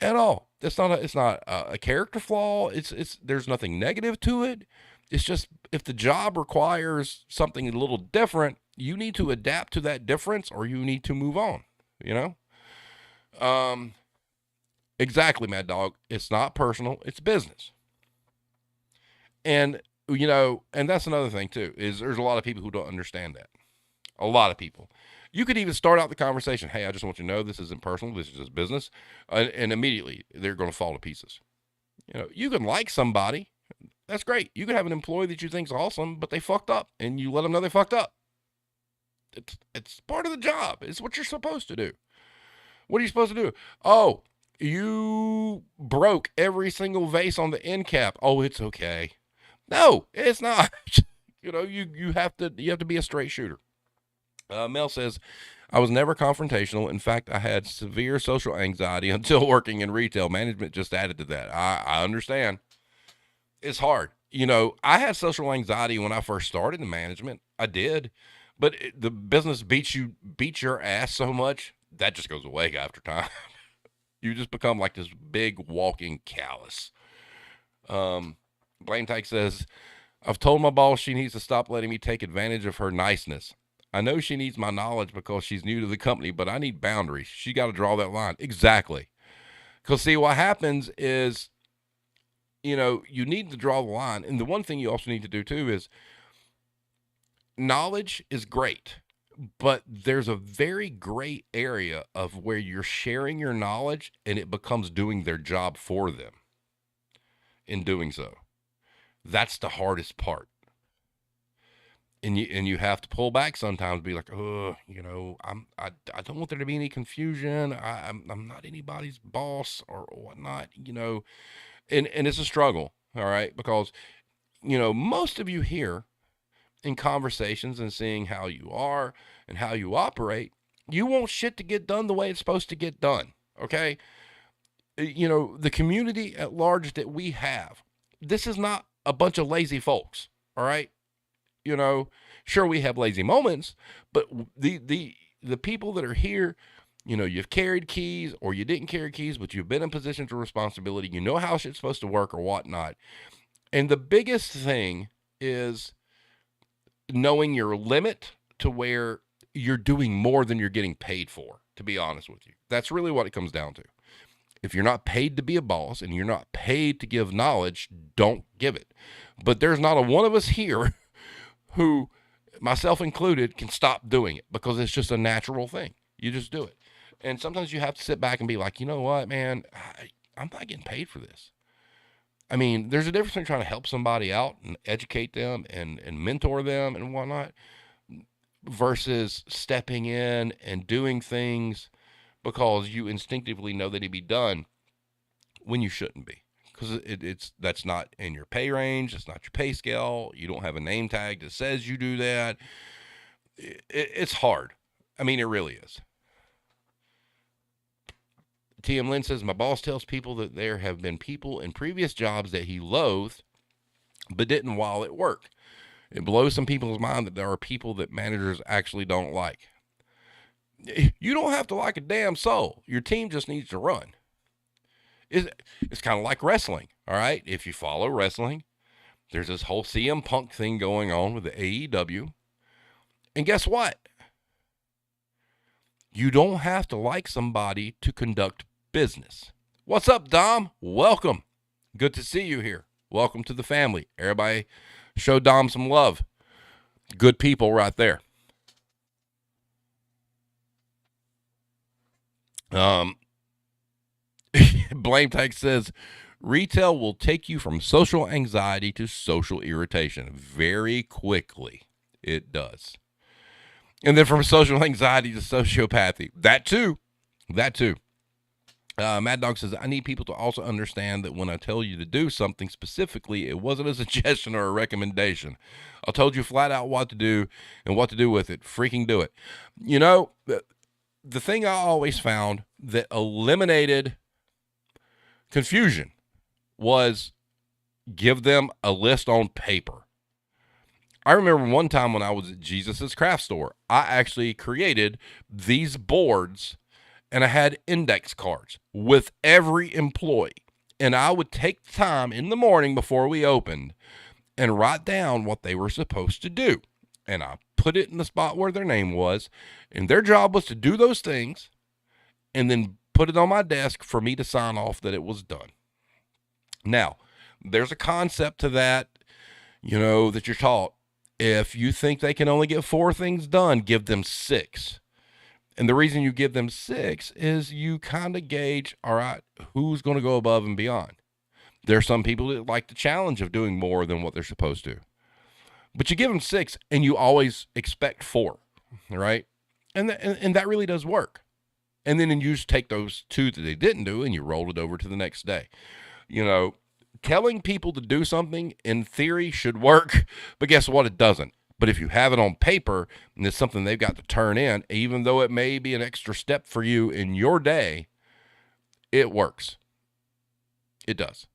at all. It's not a character flaw. There's nothing negative to it. It's just, if the job requires something a little different, you need to adapt to that difference or you need to move on, Exactly, Mad Dog. It's not personal. It's business. And, and that's another thing too, is there's a lot of people who don't understand that. A lot of people. You could even start out the conversation. Hey, I just want you to know this isn't personal. This is just business. And immediately they're going to fall to pieces. You can like somebody. That's great. You could have an employee that you think's awesome, but they fucked up and you let them know they fucked up. It's part of the job. It's what you're supposed to do. What are you supposed to do? Oh, you broke every single vase on the end cap. Oh, it's okay. No, it's not. You have to be a straight shooter. Mel says, I was never confrontational. In fact, I had severe social anxiety until working in retail. Management just added to that. I understand. It's hard. I had social anxiety when I first started in management. I did. But the business beats your ass so much that just goes away after time. You just become like this big walking callus. Blaine Tyke says, I've told my boss she needs to stop letting me take advantage of her niceness. I know she needs my knowledge because she's new to the company, but I need boundaries. She got to draw that line. Exactly. Because, see, what happens is, you need to draw the line. And the one thing you also need to do, too, is knowledge is great, but there's a very gray area of where you're sharing your knowledge and it becomes doing their job for them in doing so. That's the hardest part. And you have to pull back sometimes, be like, oh, I don't want there to be any confusion. I'm not anybody's boss or whatnot, and it's a struggle, all right, because most of you here in conversations and seeing how you are and how you operate, you want shit to get done the way it's supposed to get done, okay? The community at large that we have, this is not a bunch of lazy folks, all right? Sure, we have lazy moments, but the people that are here, you've carried keys or you didn't carry keys, but you've been in positions of responsibility. You know how shit's supposed to work or whatnot. And the biggest thing is knowing your limit to where you're doing more than you're getting paid for, to be honest with you. That's really what it comes down to. If you're not paid to be a boss and you're not paid to give knowledge, don't give it. But there's not a one of us here who, myself included, can stop doing it because it's just a natural thing. You just do it. And sometimes you have to sit back and be like, you know what, man, I'm not getting paid for this. I mean, there's a difference between trying to help somebody out and educate them and mentor them and whatnot versus stepping in and doing things because you instinctively know that it'd be done when you shouldn't be. Because that's not in your pay range. It's not your pay scale. You don't have a name tag that says you do that. It's hard. I mean, it really is. T.M. Lynn says, my boss tells people that there have been people in previous jobs that he loathed, but didn't while at work. It blows some people's mind that there are people that managers actually don't like. You don't have to like a damn soul. Your team just needs to run. It's kind of like wrestling, all right? If you follow wrestling, there's this whole CM Punk thing going on with the AEW. And guess what? You don't have to like somebody to conduct business. What's up, Dom? Welcome. Good to see you here. Welcome to the family. Everybody show Dom some love. Good people right there. Blame Tag says, retail will take you from social anxiety to social irritation very quickly. It does. And then from social anxiety to sociopathy. That too. Mad Dog says, I need people to also understand that when I tell you to do something specifically, it wasn't a suggestion or a recommendation. I told you flat out what to do and what to do with it. Freaking do it. The thing I always found that eliminated confusion was give them a list on paper. I remember one time when I was at Jesus's Craft Store, I actually created these boards and I had index cards with every employee. And I would take the time in the morning before we opened and write down what they were supposed to do. And I put it in the spot where their name was. And their job was to do those things and then put it on my desk for me to sign off that it was done. Now, there's a concept to that, that you're taught. If you think they can only get 4 things done, give them 6. And the reason you give them 6 is you kind of gauge, all right, who's going to go above and beyond. There are some people that like the challenge of doing more than what they're supposed to. But you give them 6 and you always expect 4, right? And that really does work. And then you just take those 2 that they didn't do and you roll it over to the next day. Telling people to do something in theory should work, but guess what? It doesn't. But if you have it on paper and it's something they've got to turn in, even though it may be an extra step for you in your day, it works. It does.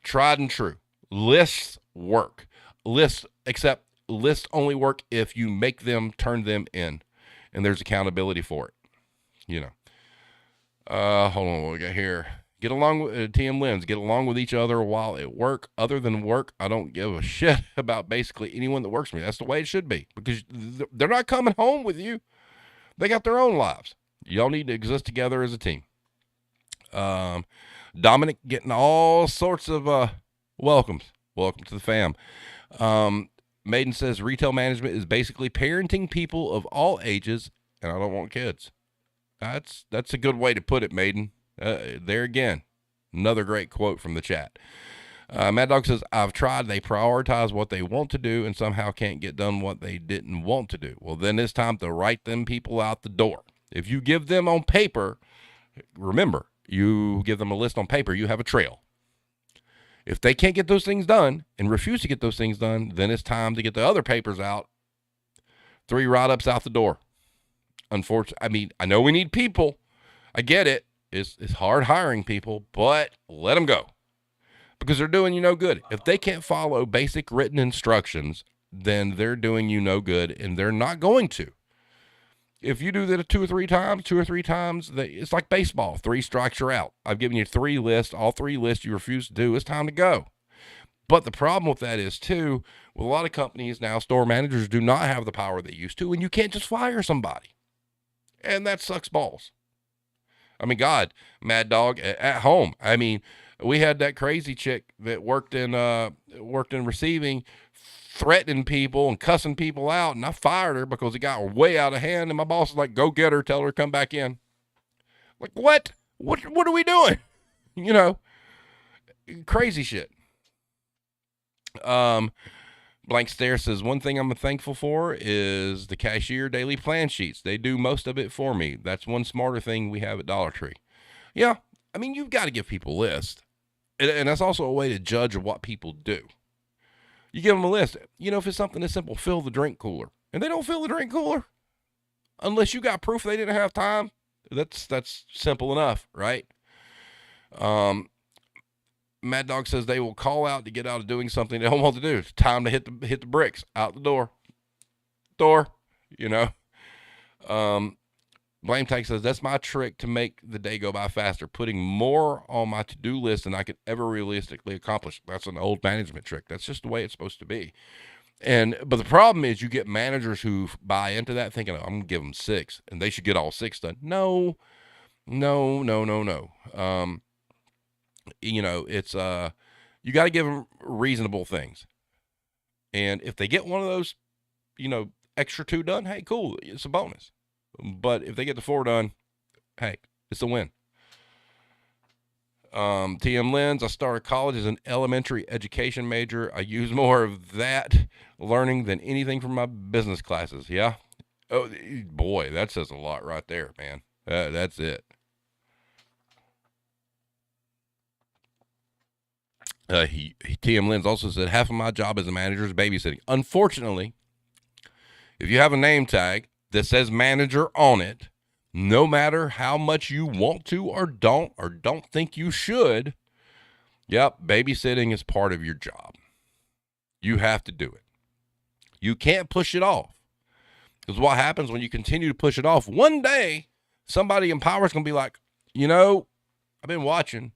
Tried and true. Lists work. Lists, except lists only work if you make them turn them in, and there's accountability for it. You know. Hold on, what we got here? Get along with TM Lens. Get along with each other while at work. Other than work, I don't give a shit about basically anyone that works for me. That's the way it should be, because they're not coming home with you. They got their own lives. Y'all need to exist together as a team. Dominic getting all sorts of welcomes. Welcome to the fam. Maiden says retail management is basically parenting people of all ages, and I don't want kids. That's a good way to put it, Maiden. There again, another great quote from the chat. Mad Dog says, I've tried. They prioritize what they want to do and somehow can't get done what they didn't want to do. Well, then it's time to write them people out the door. If you give them on paper, remember, you give them a list on paper, you have a trail. If they can't get those things done and refuse to get those things done, then it's time to get the other papers out. 3 write-ups out the door. Unfortunately, I mean, I know we need people. I get it. It's hard hiring people, but let them go, because they're doing you no good. If they can't follow basic written instructions, then they're doing you no good, and they're not going to. If you do that 2 or 3 times, it's like baseball. 3 strikes, you're out. I've given you 3 lists. All 3 lists you refuse to do. It's time to go. But the problem with that is, too, with a lot of companies now, store managers do not have the power they used to, and you can't just fire somebody. And that sucks balls. I mean, God, Mad Dog, at home. I mean, we had that crazy chick that worked in receiving, threatening people and cussing people out, and I fired her because it got way out of hand, and my boss was like, go get her, tell her to come back in. Like, what? What are we doing? You know, crazy shit. Blank Stare says, one thing I'm thankful for is the cashier daily plan sheets. They do most of it for me. That's one smarter thing we have at Dollar Tree. Yeah, I mean, you've got to give people lists. And that's also a way to judge what people do. You give them a list. You know, if it's something as simple, fill the drink cooler. And they don't fill the drink cooler unless you got proof they didn't have time. That's simple enough, right? Mad Dog says they will call out to get out of doing something they don't want to do. It's time to hit the bricks. Out the door. You know. Blame Tank says that's my trick to make the day go by faster. Putting more on my to-do list than I could ever realistically accomplish. That's an old management trick. That's just the way it's supposed to be. But the problem is you get managers who buy into that thinking, I'm going to give them 6 and they should get all 6 done. No. You know, it's, you got to give them reasonable things. And if they get one of those, you know, extra 2 done, hey, cool. It's a bonus. But if they get the 4 done, hey, it's a win. TM Lens, I started college as an elementary education major. I use more of that learning than anything from my business classes. Yeah. Oh, boy, that says a lot right there, man. That's it. TM Lens also said, half of my job as a manager is babysitting. Unfortunately, if you have a name tag that says manager on it, no matter how much you want to or don't think you should, yep, babysitting is part of your job. You have to do it. You can't push it off. Because what happens when you continue to push it off, one day somebody in power is going to be like, you know, I've been watching.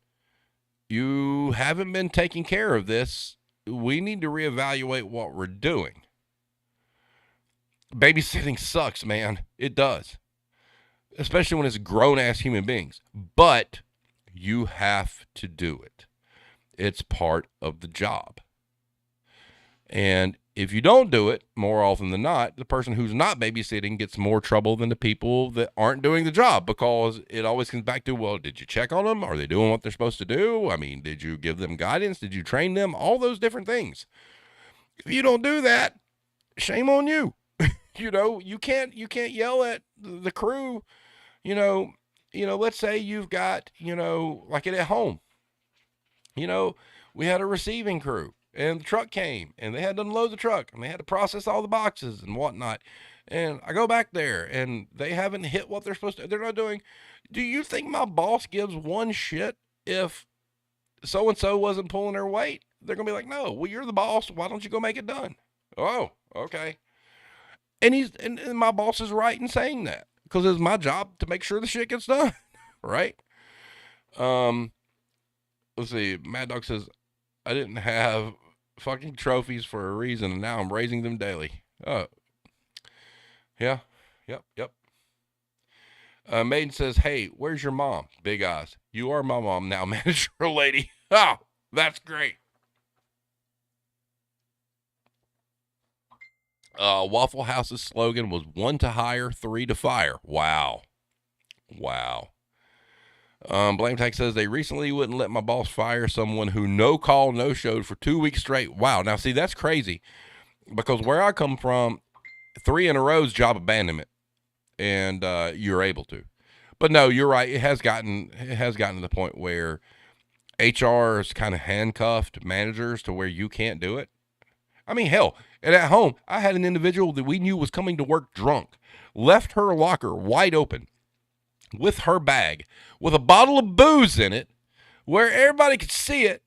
You haven't been taking care of this. We need to reevaluate what we're doing. Babysitting sucks, man. It does. Especially when it's grown-ass human beings. But you have to do it. It's part of the job. And if you don't do it, more often than not, the person who's not babysitting gets more trouble than the people that aren't doing the job, because it always comes back to, well, did you check on them? Are they doing what they're supposed to do? I mean, did you give them guidance? Did you train them? All those different things. If you don't do that, shame on you. You know, you can't yell at the crew. You know, let's say you've got, like at home, we had a receiving crew. And the truck came, and they had to unload the truck, and they had to process all the boxes and whatnot. And I go back there, and they haven't hit what they're supposed to. They're not doing. Do you think my boss gives one shit if so-and-so wasn't pulling their weight? They're going to be like, no, well, you're the boss. Why don't you go make it done? Oh, Okay. And my boss is right in saying that because it's my job to make sure the shit gets done. Right. Um, let's see. Mad Dog says, I didn't have fucking trophies for a reason, and now I'm raising them daily. Yeah. Yep. Maiden says, hey, where's your mom? Big eyes. You are my mom now, manager lady. Oh, that's great. Waffle House's slogan was 1 to hire, 3 to fire. Wow. Blame Tag says they recently wouldn't let my boss fire someone who no call, no showed for 2 weeks straight. Wow. Now, see, that's crazy because where I come from, 3 in a row is job abandonment, and you're able to. But no, you're right. It has gotten to the point where HR is kind of handcuffed managers to where you can't do it. I mean, hell, and at home, I had an individual that we knew was coming to work drunk, left her locker wide open with her bag with a bottle of booze in it where everybody could see it.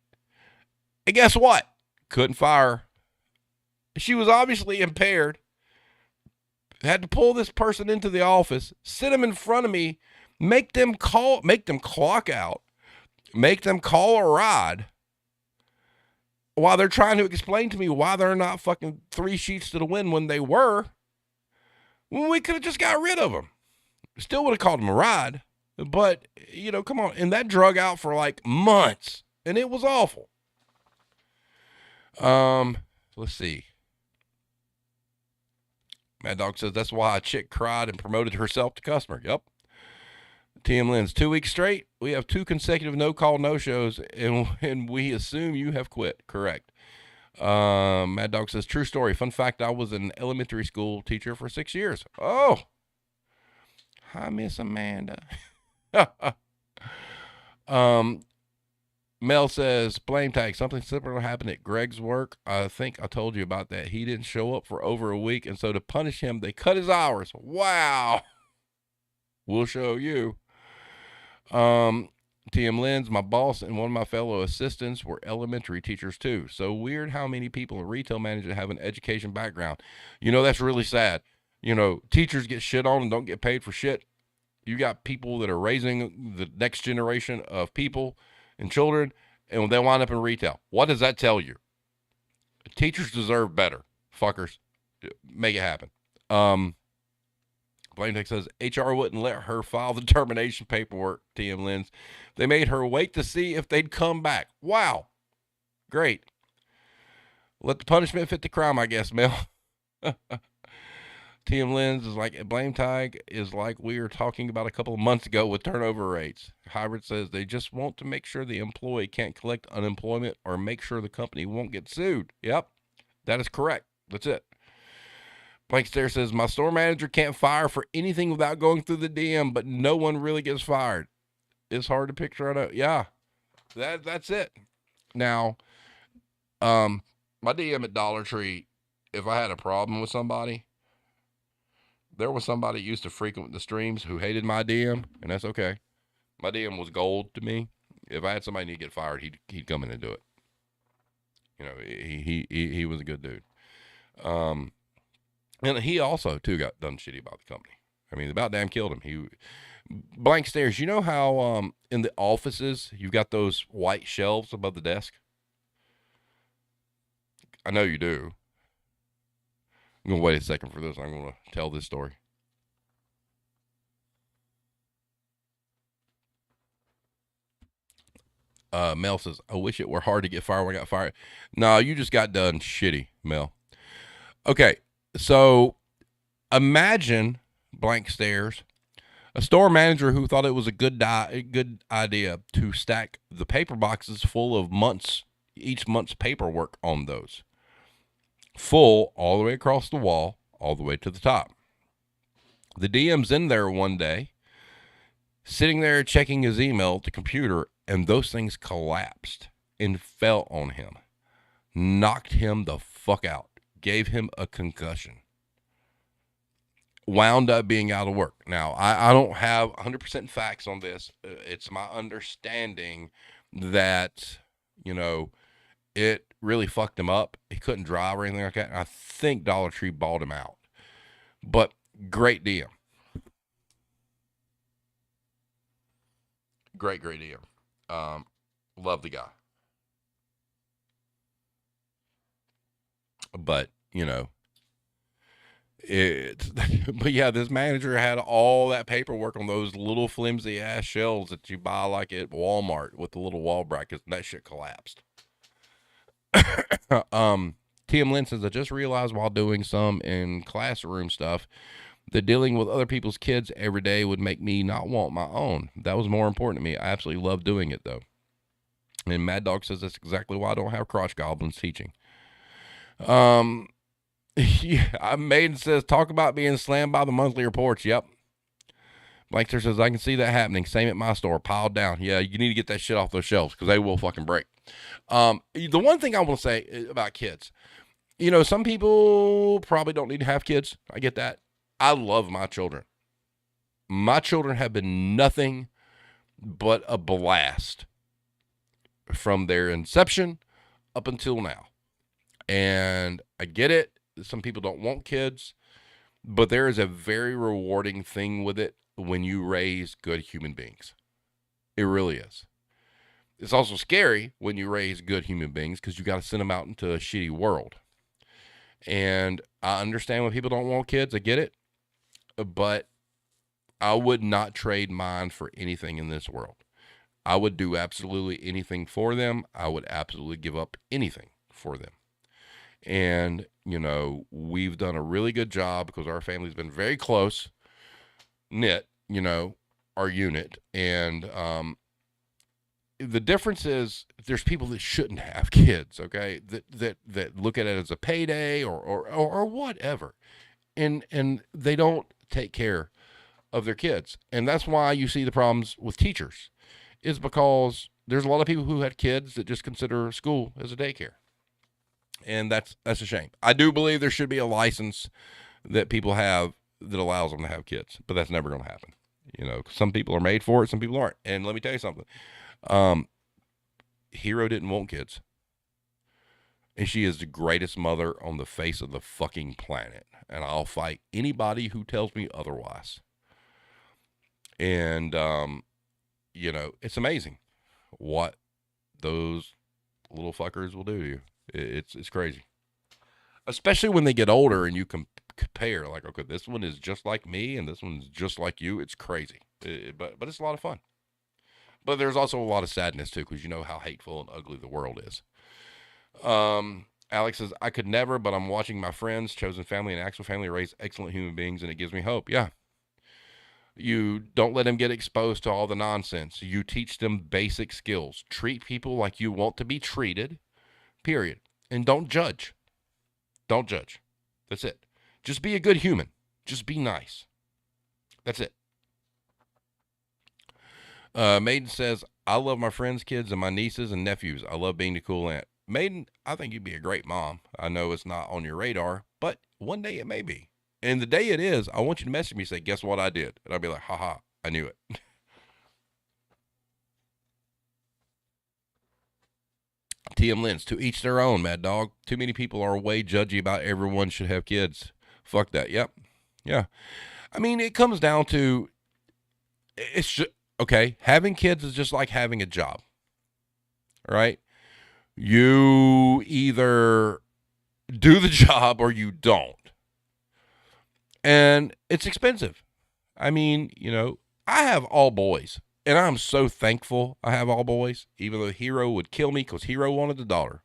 And guess what? Couldn't fire her. She was obviously impaired. Had to pull this person into the office, sit them in front of me, make them clock out, make them call a ride while they're trying to explain to me why they're not fucking 3 sheets to the wind when they were. When we could have just got rid of them. Still would have called them a ride, but, come on. And that drug out for like months, and it was awful. Let's see. Mad Dog says that's why a chick cried and promoted herself to customer. Yep. TM Lynn's 2 weeks straight. We have 2 consecutive no-call, no-shows, and we assume you have quit. Correct. Mad Dog says, true story. Fun fact, I was an elementary school teacher for 6 years. Oh. Hi, Miss Amanda. Mel says, blame tag, something similar happened at Greg's work. I think I told you about that. He didn't show up for over a week, and so to punish him, they cut his hours. Wow. We'll show you. TM Lynn's, my boss and one of my fellow assistants were elementary teachers too. So weird how many people in retail management have an education background. That's really sad. Teachers get shit on and don't get paid for shit. You got people that are raising the next generation of people and children, and they wind up in retail. What does that tell you? Teachers deserve better. Fuckers. Make it happen. Blame Tech says, HR wouldn't let her file the termination paperwork, TM Lynn's. They made her wait to see if they'd come back. Wow. Great. Let the punishment fit the crime, I guess, Mel. TM Lynn's is like, blame tag is like we were talking about a couple of months ago with turnover rates. Hybrid says they just want to make sure the employee can't collect unemployment or make sure the company won't get sued. Yep, that is correct. That's it. Blank Stare says, my store manager can't fire for anything without going through the DM, but no one really gets fired. It's hard to picture. I know. Yeah, that's it. Now, my DM at Dollar Tree, if I had a problem with somebody, there was somebody used to frequent the streams who hated my DM, and that's okay. My DM was gold to me. If I had somebody need to get fired, he'd come in and do it. He was a good dude. And he also too got done shitty about the company. I mean, about damn killed him. He blank stares. You know how in the offices you've got those white shelves above the desk? I know you do. I'm going to wait a second for this. I'm going to tell this story. Mel says, I wish it were hard to get fired when I got fired. No, you just got done shitty, Mel. Okay, so imagine, blank stares, a store manager who thought it was a good idea to stack the paper boxes full of each month's paperwork on those. Full all the way across the wall, all the way to the top. The DM's in there one day, sitting there checking his email at the computer, and those things collapsed and fell on him. Knocked him the fuck out. Gave him a concussion. Wound up being out of work. Now, I don't have 100% facts on this. It's my understanding that, it really fucked him up. He couldn't drive or anything like that. And I think Dollar Tree bought him out. But great deal. Great deal. Love the guy. But, it's, but yeah, this manager had all that paperwork on those little flimsy ass shelves that you buy like at Walmart with the little wall brackets, and that shit collapsed. Tim Lynn says, I just realized while doing some in classroom stuff that dealing with other people's kids every day would make me not want my own. That was more important to me. I absolutely love doing it, though. And Mad Dog says that's exactly why I don't have crotch goblins teaching. Yeah, Maiden says, talk about being slammed by the monthly reports. Yep. Blankster says, I can see that happening. Same at my store, piled down. Yeah, you need to get that shit off those shelves because they will fucking break. The one thing I want to say about kids, some people probably don't need to have kids. I get that. I love my children. My children have been nothing but a blast from their inception up until now. And I get it. Some people don't want kids, but there is a very rewarding thing with it when you raise good human beings. It really is. It's also scary when you raise good human beings because you got to send them out into a shitty world. And I understand when people don't want kids. I get it. But I would not trade mine for anything in this world. I would do absolutely anything for them. I would absolutely give up anything for them. And, we've done a really good job because our family's been very close knit, our unit. And the difference is there's people that shouldn't have kids, okay, that look at it as a payday or whatever. And they don't take care of their kids. And that's why you see the problems with teachers is because there's a lot of people who had kids that just consider school as a daycare. And that's a shame. I do believe there should be a license that people have that allows them to have kids, but that's never going to happen. Some people are made for it, some people aren't. And let me tell you something. Hero didn't want kids. And she is the greatest mother on the face of the fucking planet. And I'll fight anybody who tells me otherwise. And, it's amazing what those little fuckers will do to you. It's crazy. Especially when they get older and you compare, like, okay, this one is just like me and this one's just like you. It's crazy. But it's a lot of fun. But there's also a lot of sadness, too, because you know how hateful and ugly the world is. Alex says, I could never, but I'm watching my friends, chosen family, and actual family raise excellent human beings, and it gives me hope. Yeah. You don't let them get exposed to all the nonsense. You teach them basic skills. Treat people like you want to be treated, period. And don't judge. Don't judge. That's it. Just be a good human. Just be nice. That's it. Maiden says, I love my friends' kids and my nieces and nephews. I love being the cool aunt. Maiden, I think you'd be a great mom. I know it's not on your radar, but one day it may be. And the day it is, I want you to message me and say, guess what I did? And I'll be like, haha, I knew it. TM Lens, to each their own, Mad Dog. Too many people are way judgy about everyone should have kids. Fuck that. Yep. Yeah. I mean, it comes down to, it's just, okay, having kids is just like having a job. Right? You either do the job or you don't. And it's expensive. I mean, I have all boys. And I'm so thankful I have all boys, even though Hero would kill me because Hero wanted a daughter.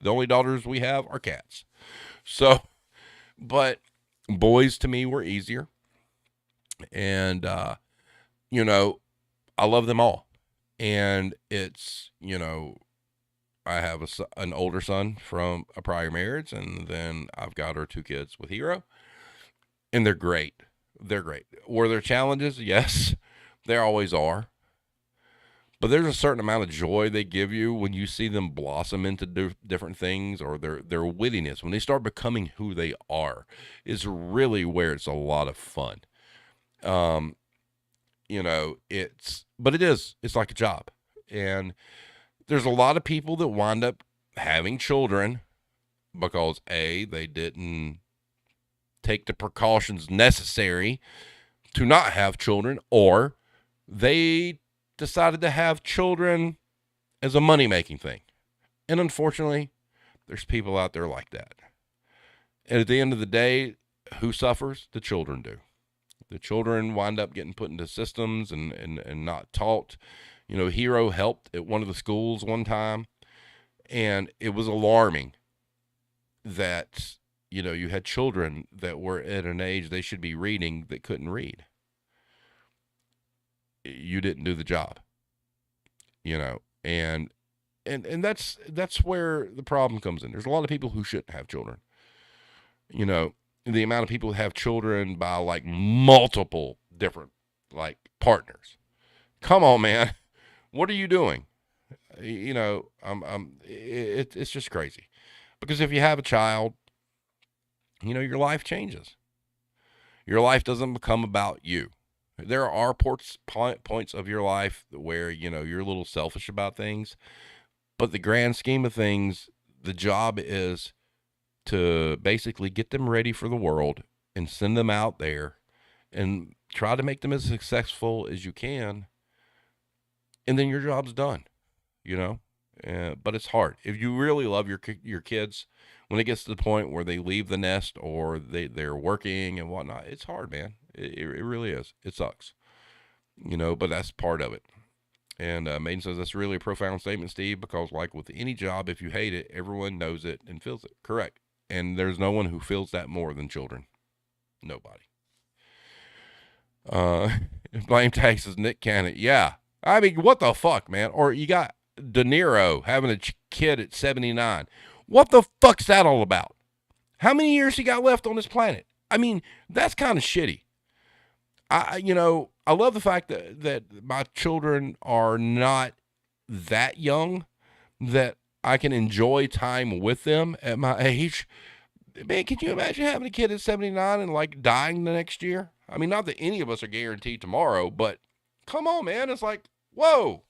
The only daughters we have are cats. So, but boys to me were easier. And, I love them all. And it's, I have an older son from a prior marriage, and then I've got our 2 kids with Hero. And they're great. They're great. Were there challenges? Yes, there always are. But there's a certain amount of joy they give you when you see them blossom into different things, or their wittiness. When they start becoming who they are is really where it's a lot of fun. It's like a job. And there's a lot of people that wind up having children because A, they didn't take the precautions necessary to not have children, or they decided to have children as a money-making thing. And unfortunately, there's people out there like that. And at the end of the day, who suffers? The children do. The children wind up getting put into systems and not taught. You know, Hero helped at one of the schools one time, and it was alarming that, you know, you had children that were at an age they should be reading that couldn't read. You didn't do the job, you know, and that's where the problem comes in. There's a lot of people who shouldn't have children. You know, the amount of people who have children by like multiple different like partners. Come on, man. What are you doing? You know, it's just crazy. Because if you have a child, you know, your life changes. Your life doesn't become about you. There are points of your life where, you know, you're a little selfish about things. But the grand scheme of things, the job is to basically get them ready for the world and send them out there and try to make them as successful as you can. And then your job's done, you know. But it's hard. If you really love your kids, when it gets to the point where they leave the nest or they're working and whatnot, it's hard, man. It really is. It sucks, you know, but that's part of it. And Maiden says, that's really a profound statement, Steve, because like with any job, if you hate it, everyone knows it and feels it. Correct. And there's no one who feels that more than children. Nobody. Blame Tag says, Nick Cannon. Yeah. I mean, what the fuck, man? Or you got De Niro having a kid at 79. What the fuck's that all about? How many years he got left on this planet? I mean, that's kind of shitty. You know, I love the fact that my children are not that young, that I can enjoy time with them at my age. Man, can you imagine having a kid at 79 and like dying the next year? I mean, not that any of us are guaranteed tomorrow, but come on, man. It's like, whoa.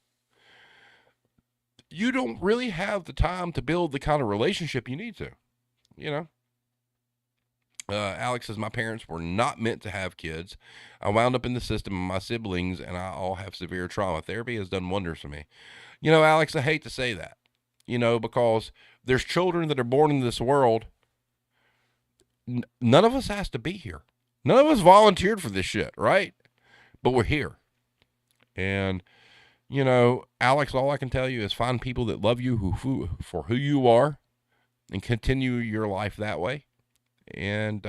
You don't really have the time to build the kind of relationship you need to, you know? Alex says, my parents were not meant to have kids. I wound up in the system, and my siblings and I all have severe trauma. Therapy has done wonders for me. You know, Alex, I hate to say that, you know, because there's children that are born in this world. None of us has to be here. None of us volunteered for this shit, right? But we're here. And, you know, Alex, all I can tell you is find people that love you for who you are and continue your life that way. And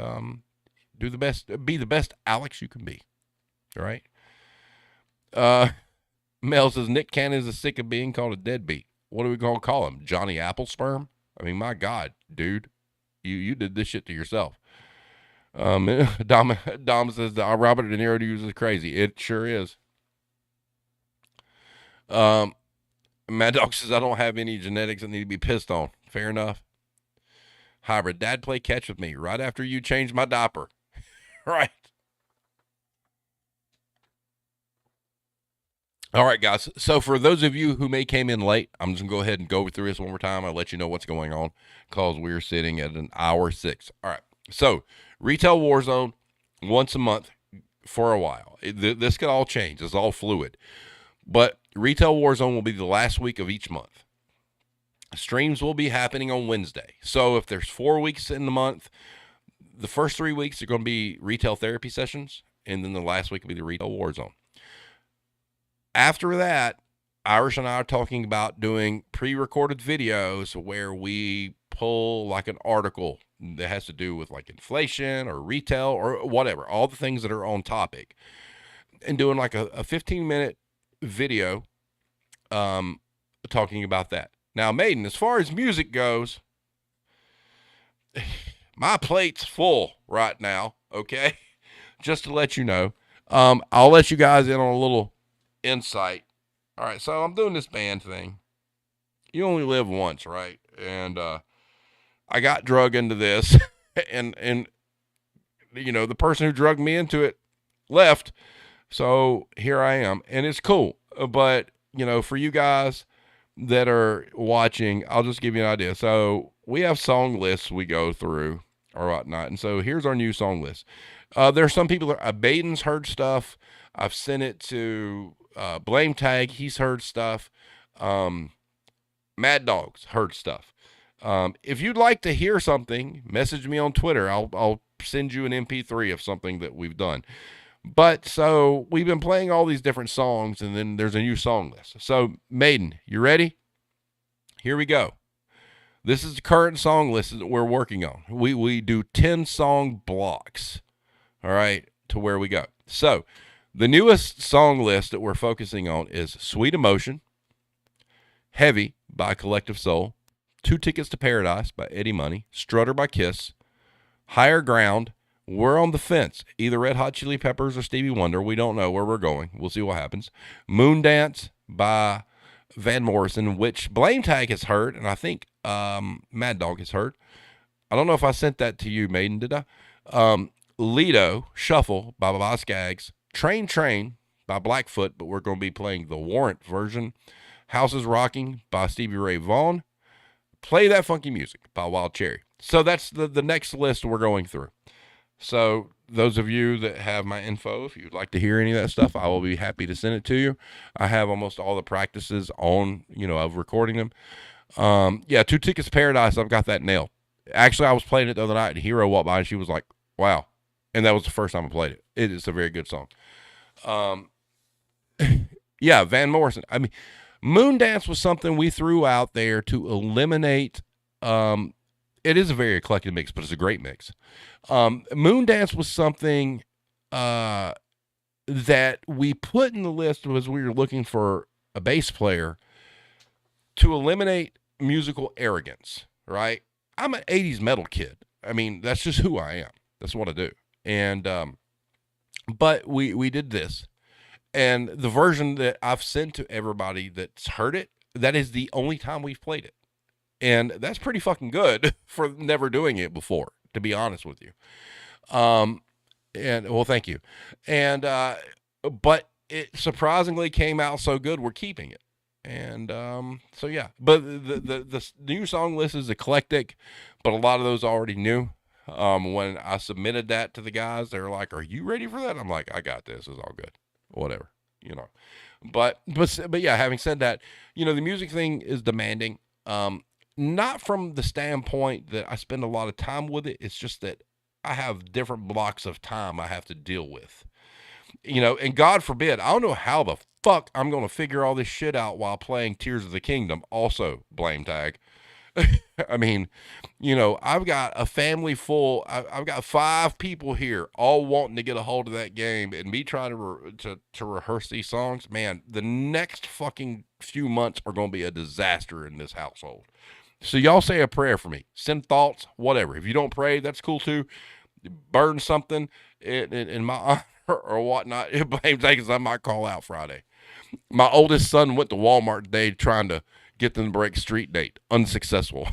be the best Alex you can be. All right. Mel says, Nick Cannon is sick of being called a deadbeat. What are we going to call him? Johnny Applesperm? I mean, my God, dude, you did this shit to yourself. Dom says, Robert De Niro uses crazy. It sure is. Mad Dog says, I don't have any genetics that need to be pissed on. Fair enough. Hybrid, Dad, play catch with me right after you change my diaper. Right. All right, guys. So for those of you who may came in late, I'm just going to go ahead and go through this one more time. I'll let you know what's going on because we're sitting at an hour 6. All right. So Retail Warzone once a month for a while. This could all change. It's all fluid. But Retail Warzone will be the last week of each month. Streams will be happening on Wednesday. So if there's 4 weeks in the month, the first 3 weeks are going to be retail therapy sessions, and then the last week will be the Retail Warzone. After that, Irish and I are talking about doing pre-recorded videos where we pull like an article that has to do with like inflation or retail or whatever, all the things that are on topic, and doing like a 15-minute video talking about that. Now, Maiden, as far as music goes, my plate's full right now, okay? Just to let you know. I'll let you guys in on a little insight. All right, so I'm doing this band thing. You only live once, right? And I got drug into this, and you know, the person who drugged me into it left, so here I am, and it's cool. But, you know, for you guys, that are watching, I'll just give you an idea. So we have song lists we go through or whatnot. And so here's our new song list. There are some people that Baden's heard stuff. I've sent it to Blame Tag. He's heard stuff. Mad Dog's heard stuff. If you'd like to hear something, message me on Twitter. I'll send you an MP3 of something that we've done. But so we've been playing all these different songs, and then there's a new song list. So Maiden, you ready? Here we go. This is the current song list that we're working on. We do 10 song blocks. All right, to where we go. So the newest song list that we're focusing on is Sweet Emotion, Heavy by Collective Soul, Two Tickets to Paradise by Eddie Money, Strutter by Kiss, Higher Ground, We're on the Fence, either Red Hot Chili Peppers or Stevie Wonder. We don't know where we're going. We'll see what happens. Moondance by Van Morrison, which Blame Tag has heard, and I think Mad Dog has heard. I don't know if I sent that to you, Maiden, did I? Lido, Shuffle by Baba Skaggs, Train by Blackfoot, but we're going to be playing the Warrant version. House is Rocking by Stevie Ray Vaughan. Play That Funky Music by Wild Cherry. So that's the next list we're going through. So those of you that have my info, if you'd like to hear any of that stuff, I will be happy to send it to you. I have almost all the practices on, of recording them. Two Tickets to Paradise, I've got that nailed. Actually, I was playing it the other night, and Hero walked by, and she was like, wow. And that was the first time I played it. It is a very good song. Van Morrison. I mean, Moondance was something we threw out there to eliminate. It is a very eclectic mix, but it's a great mix. Moondance was something that we put in the list as we were looking for a bass player to eliminate musical arrogance, right? I'm an 80s metal kid. I mean, that's just who I am. That's what I do. And but we did this. And the version that I've sent to everybody that's heard it, that is the only time we've played it. And that's pretty fucking good for never doing it before, to be honest with you. And well, thank you. And but it surprisingly came out so good, we're keeping it. And so yeah. But the new song list is eclectic, but a lot of those already knew. When I submitted that to the guys, they're like, "Are you ready for that?" I'm like, "I got this. It's all good. Whatever, But yeah, having said that, the music thing is demanding. Not from the standpoint that I spend a lot of time with it. It's just that I have different blocks of time I have to deal with. And God forbid, I don't know how the fuck I'm going to figure all this shit out while playing Tears of the Kingdom. Also, Blame Tag. I mean, I've got a family full. I've got 5 people here, all wanting to get a hold of that game, and me trying to rehearse these songs. Man, the next fucking few months are going to be a disaster in this household. So y'all say a prayer for me. Send thoughts, whatever. If you don't pray, that's cool too. Burn something in my honor or whatnot. Blame Tag, I might call out Friday. My oldest son went to Walmart today trying to get them to break street date. Unsuccessful,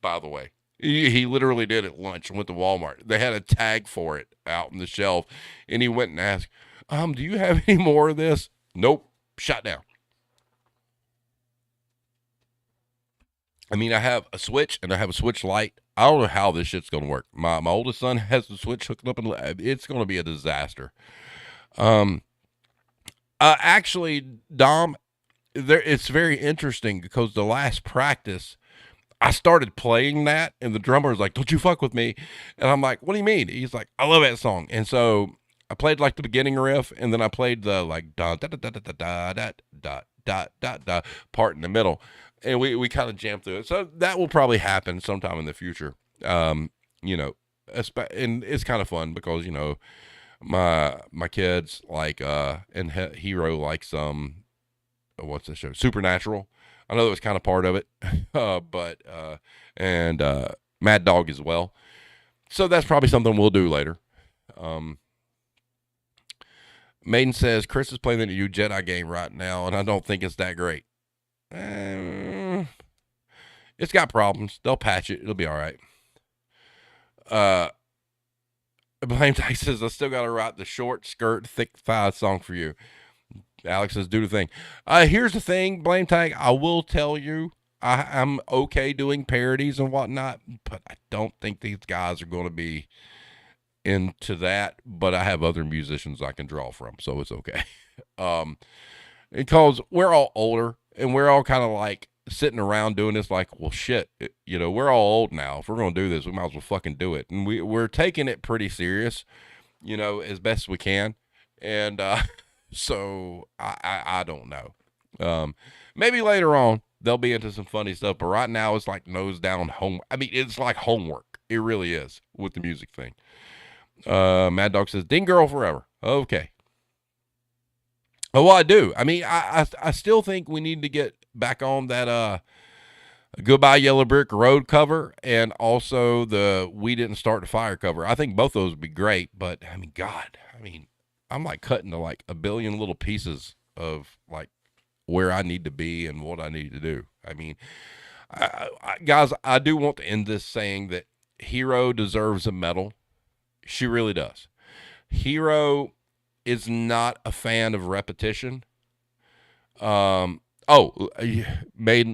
by the way. He literally did at lunch and went to Walmart. They had a tag for it out on the shelf, and he went and asked, do you have any more of this? Nope. Shut down. I mean, I have a Switch, and I have a Switch Lite. I don't know how this shit's going to work. My oldest son has the Switch hooked up, and it's going to be a disaster. Actually, Dom, it's very interesting because the last practice, I started playing that, and the drummer was like, "Don't you fuck with me?" And I'm like, "What do you mean?" He's like, "I love that song." And so I played like the beginning riff, and then I played the like da da da da da da da da da da da part in the middle, and we kind of jammed through it. So that will probably happen sometime in the future. And it's kind of fun because my kids like and Hero likes what's the show, Supernatural. I know that was kind of part of it, but Mad Dog as well. So that's probably something we'll do later. Maiden says Chris is playing the new Jedi game right now, and I don't think it's that great. It's got problems. They'll patch it. It'll be all right. Blame Tag says I still got to write the short skirt, thick thigh song for you. Alex says, do the thing. Here's the thing, Blame Tag. I will tell you, I'm okay doing parodies and whatnot, but I don't think these guys are going to be into that. But I have other musicians I can draw from, so it's okay. Because we're all older and we're all kind of like sitting around doing this like, well, shit, we're all old now. If we're going to do this, we might as well fucking do it. And we're taking it pretty serious, as best we can. And so I don't know. Maybe later on they'll be into some funny stuff, but right now it's like nose down home. I mean, it's like homework. It really is with the music thing. Mad Dog says, Ding Girl forever. Okay. Well, I do. I mean, I still think we need to get back on that Goodbye Yellow Brick Road cover and also the We Didn't Start the Fire cover. I think both those would be great, but I mean, God, I'm like cutting to like a billion little pieces of like where I need to be and what I need to do. I mean, guys, I do want to end this saying that Hero deserves a medal. She really does. Hero is not a fan of repetition. Maiden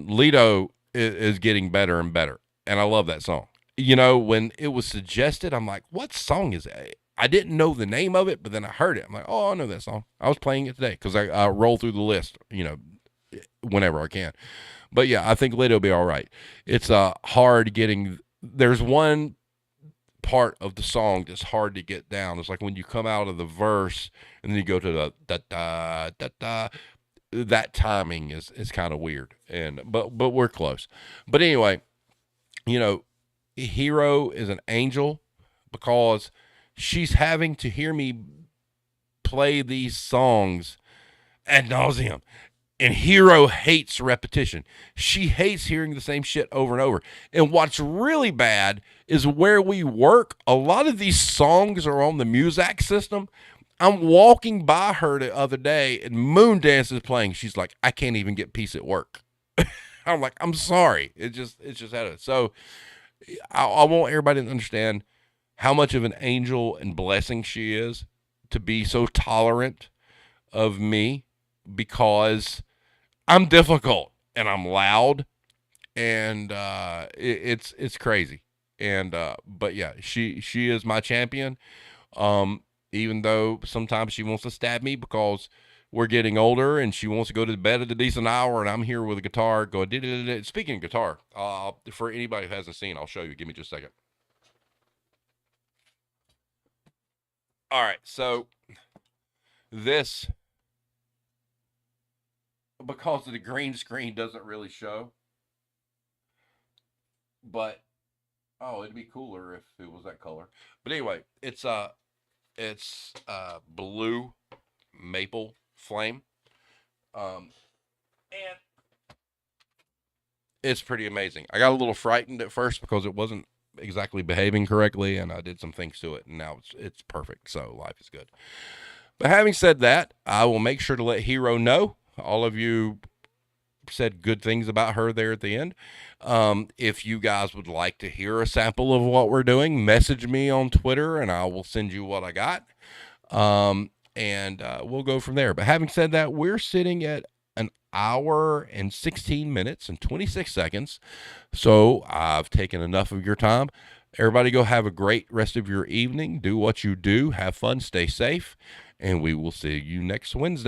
Lido is getting better and better, and I love that song. When it was suggested, I'm like, what song is that? I didn't know the name of it, but then I heard it. I'm like, oh, I know that song. I was playing it today because I roll through the list, whenever I can. But yeah, I think Lido will be all right. It's hard getting. There's one part of the song that's hard to get down. It's like when you come out of the verse and then you go to the da da da da. That timing is kind of weird, but we're close. But anyway, Hero is an angel because she's having to hear me play these songs ad nauseum. And Hero hates repetition. She hates hearing the same shit over and over. And what's really bad is where we work, a lot of these songs are on the Muzak system. I'm walking by her the other day and Moondance is playing. She's like, I can't even get peace at work. I'm like, I'm sorry. It's just had it. So I want everybody to understand how much of an angel and blessing she is to be so tolerant of me because I'm difficult and I'm loud and it's crazy. And but yeah, she is my champion. Even though sometimes she wants to stab me because we're getting older and she wants to go to bed at a decent hour and I'm here with a guitar going. Speaking of guitar, for anybody who hasn't seen, I'll show you. Give me just a second. All right, so this, because of the green screen, doesn't really show. But it'd be cooler if it was that color. But anyway, it's blue maple flame, and it's pretty amazing. I got a little frightened at first because it wasn't exactly behaving correctly, and I did some things to it, and now it's perfect. So life is good. But having said that, I will make sure to let Hero know. All of you said good things about her there at the end. If you guys would like to hear a sample of what we're doing, message me on Twitter and I will send you what I got. And we'll go from there. But having said that, we're sitting at an hour and 16 minutes and 26 seconds. So I've taken enough of your time. Everybody go have a great rest of your evening. Do what you do. Have fun. Stay safe. And we will see you next Wednesday.